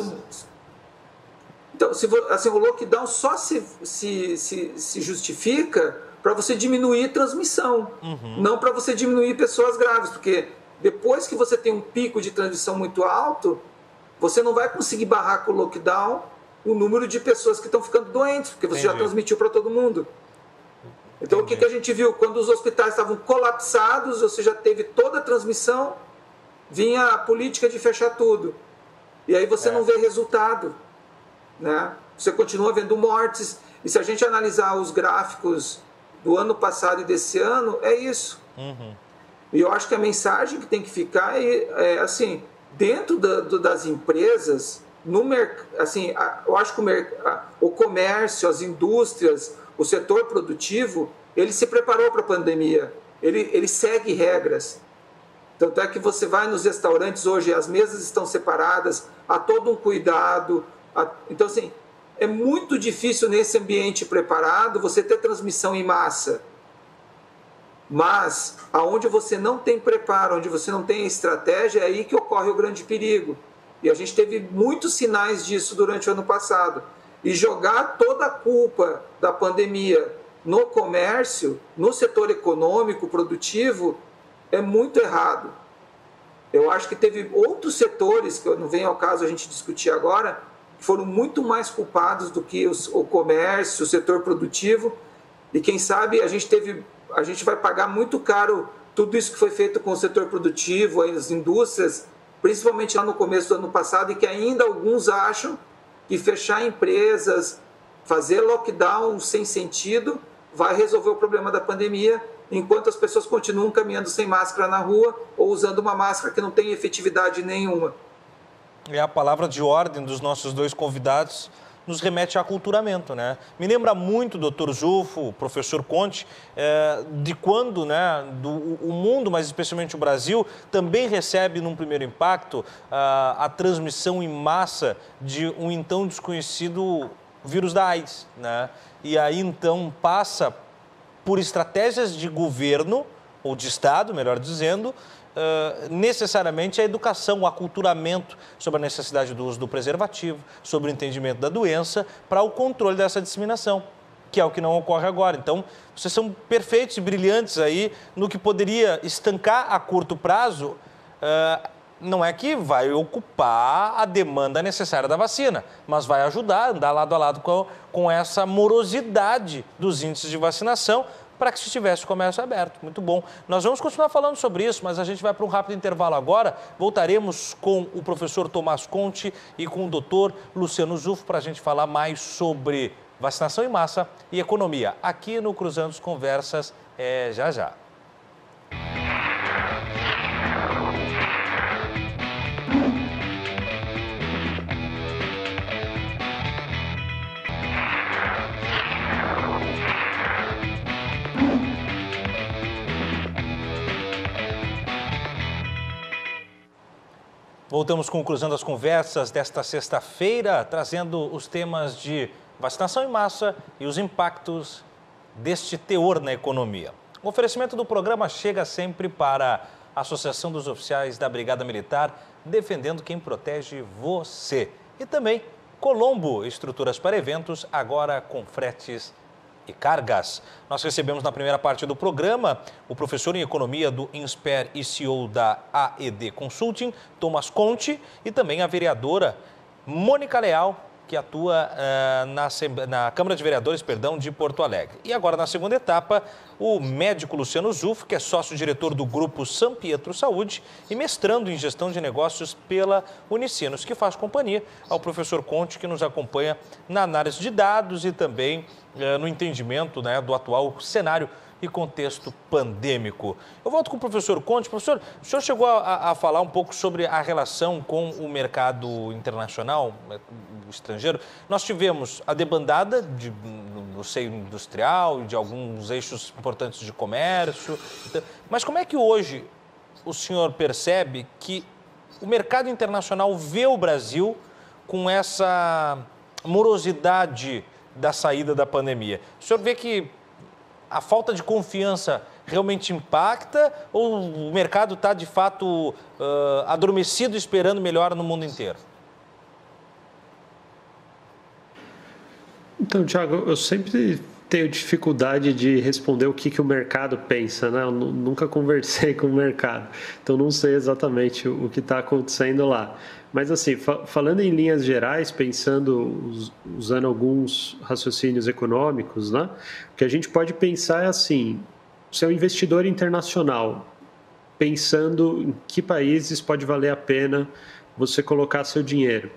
Então, assim, o lockdown só se justifica para você diminuir transmissão, não para você diminuir pessoas graves, porque depois que você tem um pico de transmissão muito alto, você não vai conseguir barrar com o lockdown o número de pessoas que estão ficando doentes, porque você já transmitiu para todo mundo. Então, o que a gente viu? Quando os hospitais estavam colapsados, você já teve toda a transmissão, vinha a política de fechar tudo. E aí você não vê resultado, né? Você continua vendo mortes. E se a gente analisar os gráficos do ano passado e desse ano, é isso. E eu acho que a mensagem que tem que ficar é assim, dentro das empresas, assim, eu acho que o comércio, as indústrias, o setor produtivo, ele se preparou para a pandemia, ele segue regras. Tanto é que você vai nos restaurantes hoje, as mesas estão separadas, há todo um cuidado. Então, assim, é muito difícil nesse ambiente preparado você ter transmissão em massa. Mas, aonde você não tem preparo, onde você não tem estratégia, é aí que ocorre o grande perigo. E a gente teve muitos sinais disso durante o ano passado. E jogar toda a culpa da pandemia no comércio, no setor econômico, produtivo, é muito errado. Eu acho que teve outros setores, que não vem ao caso a gente discutir agora, que foram muito mais culpados do que o comércio, o setor produtivo. E quem sabe a gente vai pagar muito caro tudo isso que foi feito com o setor produtivo, as indústrias, principalmente lá no começo do ano passado, e que ainda alguns acham que fechar empresas, fazer lockdown sem sentido, vai resolver o problema da pandemia, enquanto as pessoas continuam caminhando sem máscara na rua ou usando uma máscara que não tem efetividade nenhuma. É a palavra de ordem dos nossos dois convidados, nos remete a aculturamento, né? Me lembra muito, doutor Zufo, professor Conte, de quando, né, o mundo, mas especialmente o Brasil, também recebe, num primeiro impacto, a transmissão em massa de um então desconhecido vírus da AIDS, né? E aí, então, passa por estratégias de governo, ou de Estado, melhor dizendo, necessariamente a educação, o aculturamento sobre a necessidade do uso do preservativo, sobre o entendimento da doença, para o controle dessa disseminação, que é o que não ocorre agora. Então, vocês são perfeitos e brilhantes aí no que poderia estancar a curto prazo. Não é que vai ocupar a demanda necessária da vacina, mas vai ajudar a andar lado a lado com essa morosidade dos índices de vacinação, para que se tivesse o comércio aberto. Muito bom. Nós vamos continuar falando sobre isso, mas a gente vai para um rápido intervalo agora. Voltaremos com o professor Tomás Conte e com o doutor Luciano Zufo para a gente falar mais sobre vacinação em massa e economia. Aqui no Cruzando as Conversas, já já. Voltamos com o Cruzando as Conversas desta sexta-feira, trazendo os temas de vacinação em massa e os impactos deste teor na economia. O oferecimento do programa chega sempre para a Associação dos Oficiais da Brigada Militar, defendendo quem protege você. E também Colombo, estruturas para eventos, agora com fretes e cargas. Nós recebemos na primeira parte do programa o professor em economia do INSPER e CEO da AED Consulting, Tomás Conte, e também a vereadora Mônica Leal, que atua na Câmara de Vereadores, de Porto Alegre. E agora, na segunda etapa, o médico Luciano Zufo, que é sócio-diretor do Grupo São Pietro Saúde e mestrando em gestão de negócios pela Unicinos, que faz companhia ao professor Conte, que nos acompanha na análise de dados e também no entendimento, né, do atual cenário e contexto pandêmico. Eu volto com o professor Conte. Professor, o senhor chegou a falar um pouco sobre a relação com o mercado internacional, o estrangeiro. Nós tivemos a debandada no seio industrial e de alguns eixos importantes de comércio. Mas como é que hoje o senhor percebe que o mercado internacional vê o Brasil com essa morosidade da saída da pandemia? O senhor vê que a falta de confiança realmente impacta ou o mercado está, de fato, adormecido, esperando melhora no mundo inteiro? Então, Thiago, eu sempre tenho dificuldade de responder o que o mercado pensa, né? Eu nunca conversei com o mercado, então não sei exatamente o que está acontecendo lá. Mas, assim, falando em linhas gerais, usando alguns raciocínios econômicos, né? O que a gente pode pensar é assim, se é um investidor internacional, pensando em que países pode valer a pena você colocar seu dinheiro.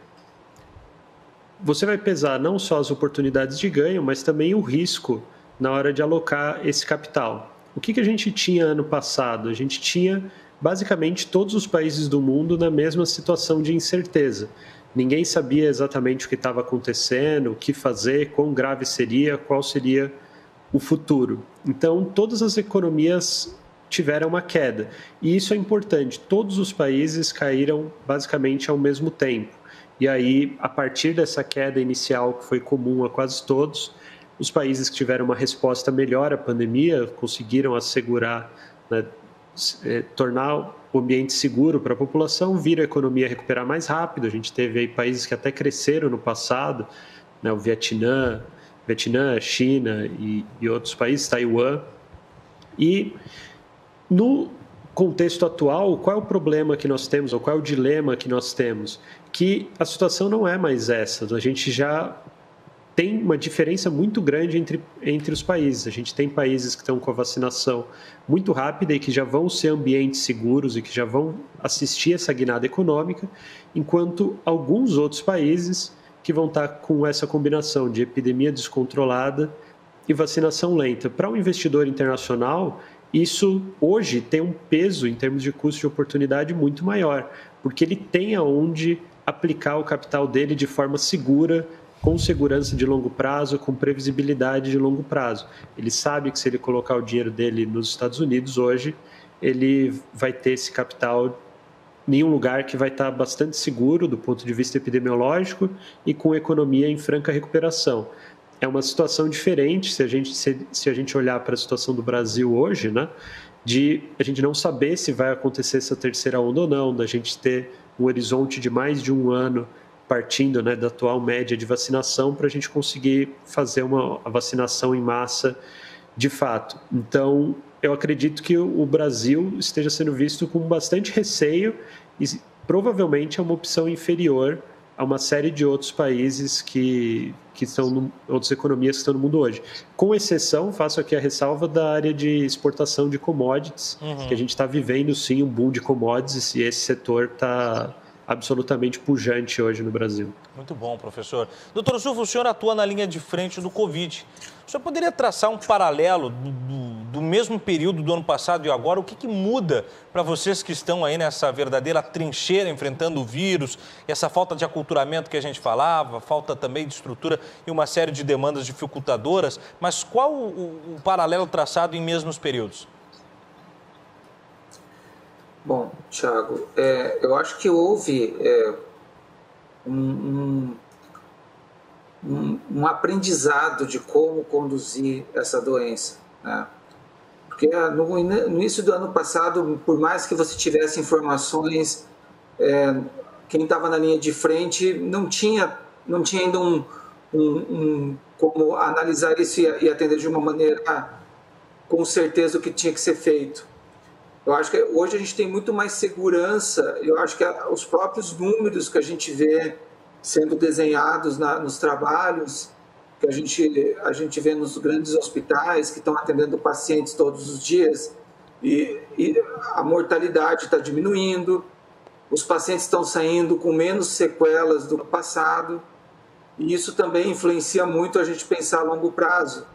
Você vai pesar não só as oportunidades de ganho, mas também o risco na hora de alocar esse capital. O que a gente tinha ano passado? A gente tinha basicamente todos os países do mundo na mesma situação de incerteza. Ninguém sabia exatamente o que estava acontecendo, o que fazer, quão grave seria, qual seria o futuro. Então, todas as economias tiveram uma queda. E isso é importante. Todos os países caíram basicamente ao mesmo tempo. E aí, a partir dessa queda inicial, que foi comum a quase todos, os países que tiveram uma resposta melhor à pandemia conseguiram assegurar, né, tornar o ambiente seguro para a população, viram a economia recuperar mais rápido. A gente teve aí países que até cresceram no passado, né, o Vietnã, China e outros países, Taiwan. E no contexto atual, qual é o problema que nós temos, ou qual é o dilema que nós temos? Que a situação não é mais essa. A gente já tem uma diferença muito grande entre os países. A gente tem países que estão com a vacinação muito rápida e que já vão ser ambientes seguros e que já vão assistir essa guinada econômica, enquanto alguns outros países que vão estar com essa combinação de epidemia descontrolada e vacinação lenta. Para um investidor internacional, isso hoje tem um peso em termos de custo de oportunidade muito maior, porque ele tem aonde aplicar o capital dele de forma segura, com segurança de longo prazo, com previsibilidade de longo prazo. Ele sabe que se ele colocar o dinheiro dele nos Estados Unidos hoje, ele vai ter esse capital em um lugar que vai estar bastante seguro do ponto de vista epidemiológico e com economia em franca recuperação. É uma situação diferente se a gente olhar para a situação do Brasil hoje, né? De a gente não saber se vai acontecer essa terceira onda ou não, da gente ter um horizonte de mais de um ano partindo, né, da atual média de vacinação para a gente conseguir fazer a vacinação em massa de fato. Então, eu acredito que o Brasil esteja sendo visto com bastante receio e provavelmente é uma opção inferior a uma série de outros países que estão, outras economias que estão no mundo hoje. Com exceção, faço aqui a ressalva da área de exportação de commodities, que a gente está vivendo sim um boom de commodities e esse setor está absolutamente pujante hoje no Brasil. Muito bom, professor. Doutor Zufo, o senhor atua na linha de frente do Covid. O senhor poderia traçar um paralelo do mesmo período do ano passado e agora? O que muda para vocês que estão aí nessa verdadeira trincheira enfrentando o vírus, essa falta de aculturamento que a gente falava, falta também de estrutura e uma série de demandas dificultadoras, mas qual o paralelo traçado em mesmos períodos? Bom, Thiago, eu acho que houve um aprendizado de como conduzir essa doença, né? Porque no início do ano passado, por mais que você tivesse informações, quem estava na linha de frente não tinha ainda como analisar isso e atender de uma maneira com certeza o que tinha que ser feito. Eu acho que hoje a gente tem muito mais segurança. Eu acho que os próprios números que a gente vê sendo desenhados nos trabalhos, que a gente vê nos grandes hospitais que estão atendendo pacientes todos os dias, e a mortalidade está diminuindo, os pacientes estão saindo com menos sequelas do passado, e isso também influencia muito a gente pensar a longo prazo.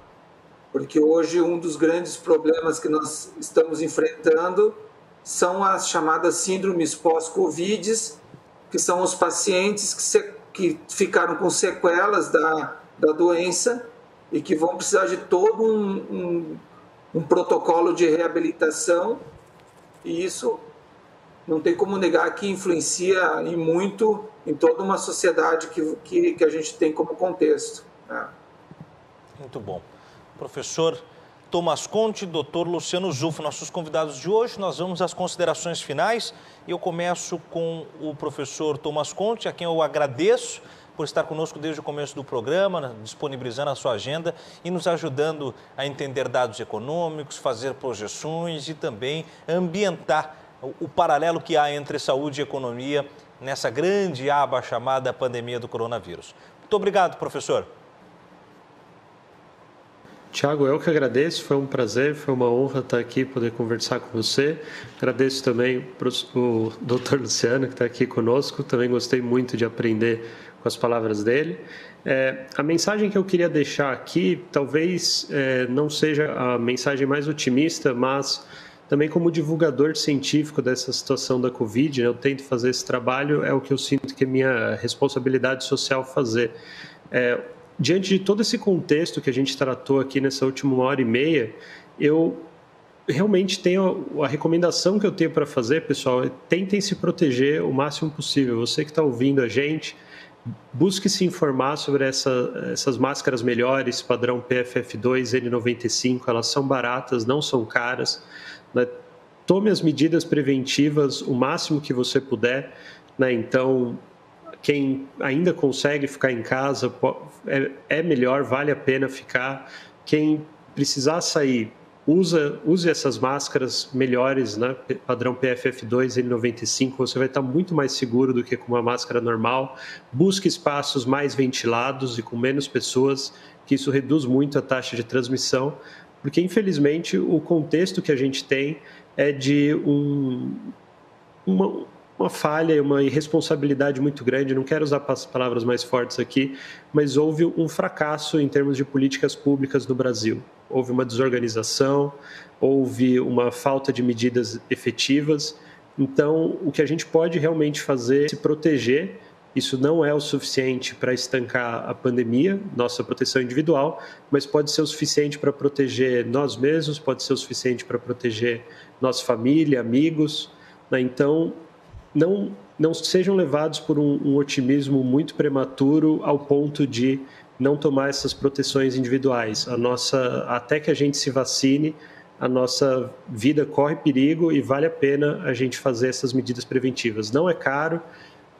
Porque hoje um dos grandes problemas que nós estamos enfrentando são as chamadas síndromes pós-Covid, que são os pacientes que ficaram com sequelas da doença e que vão precisar de todo um protocolo de reabilitação, e isso não tem como negar que influencia e muito em toda uma sociedade que a gente tem como contexto, né? Muito bom. Professor Thomas Conte, doutor Luciano Zufo, nossos convidados de hoje. Nós vamos às considerações finais e eu começo com o professor Thomas Conte, a quem eu agradeço por estar conosco desde o começo do programa, disponibilizando a sua agenda e nos ajudando a entender dados econômicos, fazer projeções e também ambientar o paralelo que há entre saúde e economia nessa grande aba chamada pandemia do coronavírus. Muito obrigado, professor. Tiago, eu que agradeço, foi um prazer, foi uma honra estar aqui, poder conversar com você. Agradeço também o Dr. Luciano, que está aqui conosco, também gostei muito de aprender com as palavras dele. A mensagem que eu queria deixar aqui, talvez não seja a mensagem mais otimista, mas também como divulgador científico dessa situação da Covid, eu tento fazer esse trabalho, é o que eu sinto que é minha responsabilidade social fazer. Diante de todo esse contexto que a gente tratou aqui nessa última 1h30, eu realmente tenho a recomendação que eu tenho para fazer, pessoal, tentem se proteger o máximo possível. Você que está ouvindo a gente, busque se informar sobre essas máscaras melhores, padrão PFF2, N95, elas são baratas, não são caras, né? Tome as medidas preventivas o máximo que você puder, né? Então, quem ainda consegue ficar em casa, é melhor, vale a pena ficar. Quem precisar sair, use essas máscaras melhores, né? Padrão PFF2, N95, você vai estar muito mais seguro do que com uma máscara normal. Busque espaços mais ventilados e com menos pessoas, que isso reduz muito a taxa de transmissão, porque infelizmente o contexto que a gente tem é de uma falha e uma irresponsabilidade muito grande, não quero usar palavras mais fortes aqui, mas houve um fracasso em termos de políticas públicas no Brasil. Houve uma desorganização, houve uma falta de medidas efetivas. Então, o que a gente pode realmente fazer é se proteger. Isso não é o suficiente para estancar a pandemia, nossa proteção individual, mas pode ser o suficiente para proteger nós mesmos, pode ser o suficiente para proteger nossa família, amigos, né? Então, não sejam levados por um otimismo muito prematuro ao ponto de não tomar essas proteções individuais. Até que a gente se vacine, a nossa vida corre perigo e vale a pena a gente fazer essas medidas preventivas. Não é caro,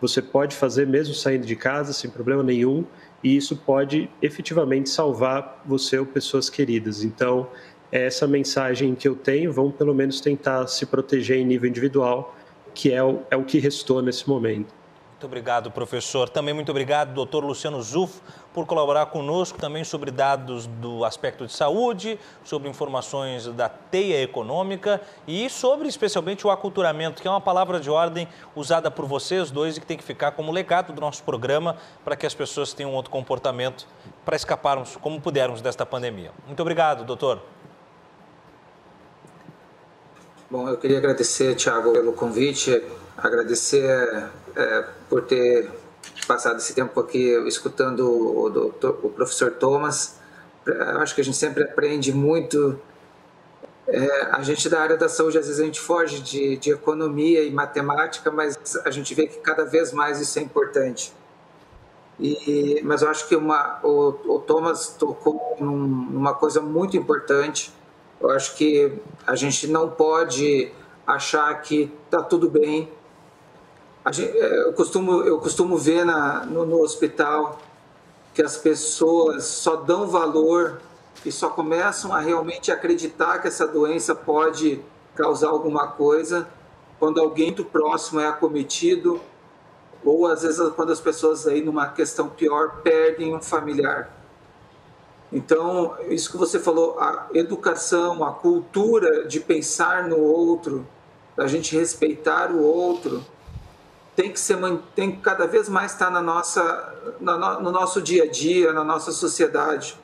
você pode fazer mesmo saindo de casa sem problema nenhum e isso pode efetivamente salvar você ou pessoas queridas. Então, é essa mensagem que eu tenho, vamos pelo menos tentar se proteger em nível individual, que é o que restou nesse momento. Muito obrigado, professor. Também muito obrigado, doutor Luciano Zuff, por colaborar conosco também sobre dados do aspecto de saúde, sobre informações da teia econômica e sobre especialmente o aculturamento, que é uma palavra de ordem usada por vocês dois e que tem que ficar como legado do nosso programa para que as pessoas tenham outro comportamento para escaparmos, como pudermos, desta pandemia. Muito obrigado, doutor. Bom, eu queria agradecer, Tiago, pelo convite, agradecer por ter passado esse tempo aqui escutando o professor Thomas. Eu acho que a gente sempre aprende muito. A gente da área da saúde, às vezes a gente foge de economia e matemática, mas a gente vê que cada vez mais isso é importante. Mas eu acho que o Thomas tocou numa coisa muito importante. Eu acho que a gente não pode achar que está tudo bem. Eu costumo ver no hospital que as pessoas só dão valor e só começam a realmente acreditar que essa doença pode causar alguma coisa quando alguém muito próximo é acometido ou, às vezes, quando as pessoas, aí, numa questão pior, perdem um familiar. Então, isso que você falou, a educação, a cultura de pensar no outro, da gente respeitar o outro, tem que cada vez mais estar no nosso dia a dia, na nossa sociedade.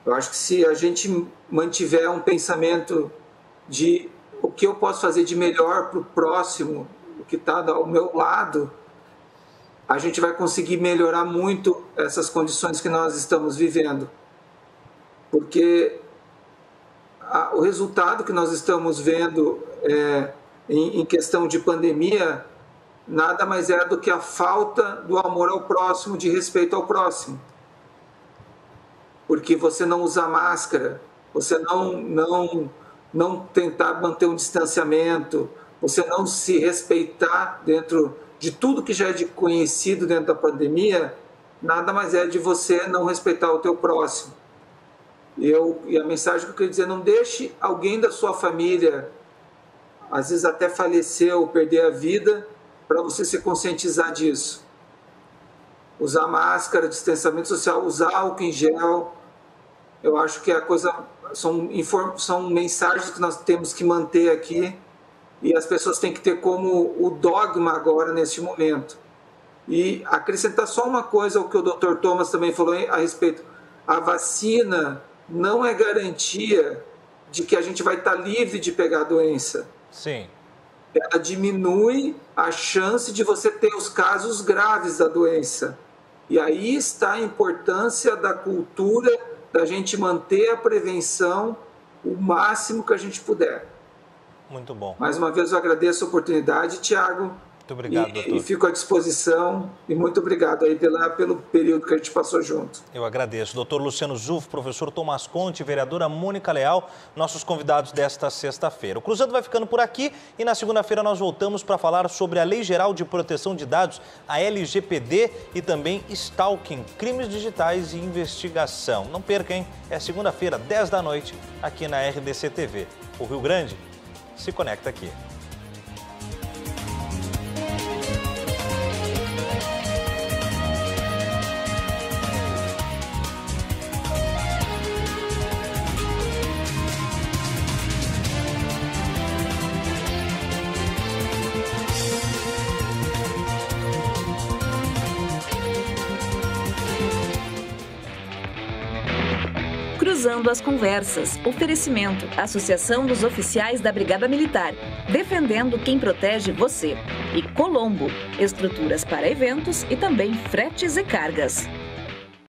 Eu acho que se a gente mantiver um pensamento de o que eu posso fazer de melhor para o próximo, o que está ao meu lado, a gente vai conseguir melhorar muito essas condições que nós estamos vivendo. Porque o resultado que nós estamos vendo em questão de pandemia nada mais é do que a falta do amor ao próximo, de respeito ao próximo. Porque você não usar máscara, você não tentar manter um distanciamento, você não se respeitar dentro de tudo que já é de conhecido dentro da pandemia, nada mais é de você não respeitar o teu próximo. E a mensagem que eu queria dizer, não deixe alguém da sua família, às vezes até falecer ou perder a vida, para você se conscientizar disso. Usar máscara, distanciamento social, usar álcool em gel. Eu acho que a coisa são mensagens que nós temos que manter aqui e as pessoas têm que ter como o dogma agora neste momento. E acrescentar só uma coisa ao que o Dr. Thomas também falou a respeito. A vacina não é garantia de que a gente vai estar livre de pegar a doença. Sim. Ela diminui a chance de você ter os casos graves da doença. E aí está a importância da cultura, da gente manter a prevenção o máximo que a gente puder. Muito bom. Mais uma vez eu agradeço a oportunidade, Tiago. Muito obrigado, doutor. E fico à disposição. E muito obrigado aí pelo período que a gente passou junto. Eu agradeço. Doutor Luciano Zufo, professor Tomás Conte, vereadora Mônica Leal, nossos convidados desta sexta-feira. O Cruzando vai ficando por aqui e na segunda-feira nós voltamos para falar sobre a Lei Geral de Proteção de Dados, a LGPD, e também stalking, crimes digitais e investigação. Não perca, hein? É segunda-feira, 10 da noite, aqui na RDC TV. O Rio Grande se conecta aqui. Cruzando as Conversas. Oferecimento. Associação dos Oficiais da Brigada Militar. Defendendo quem protege você. E Colombo. Estruturas para eventos e também fretes e cargas.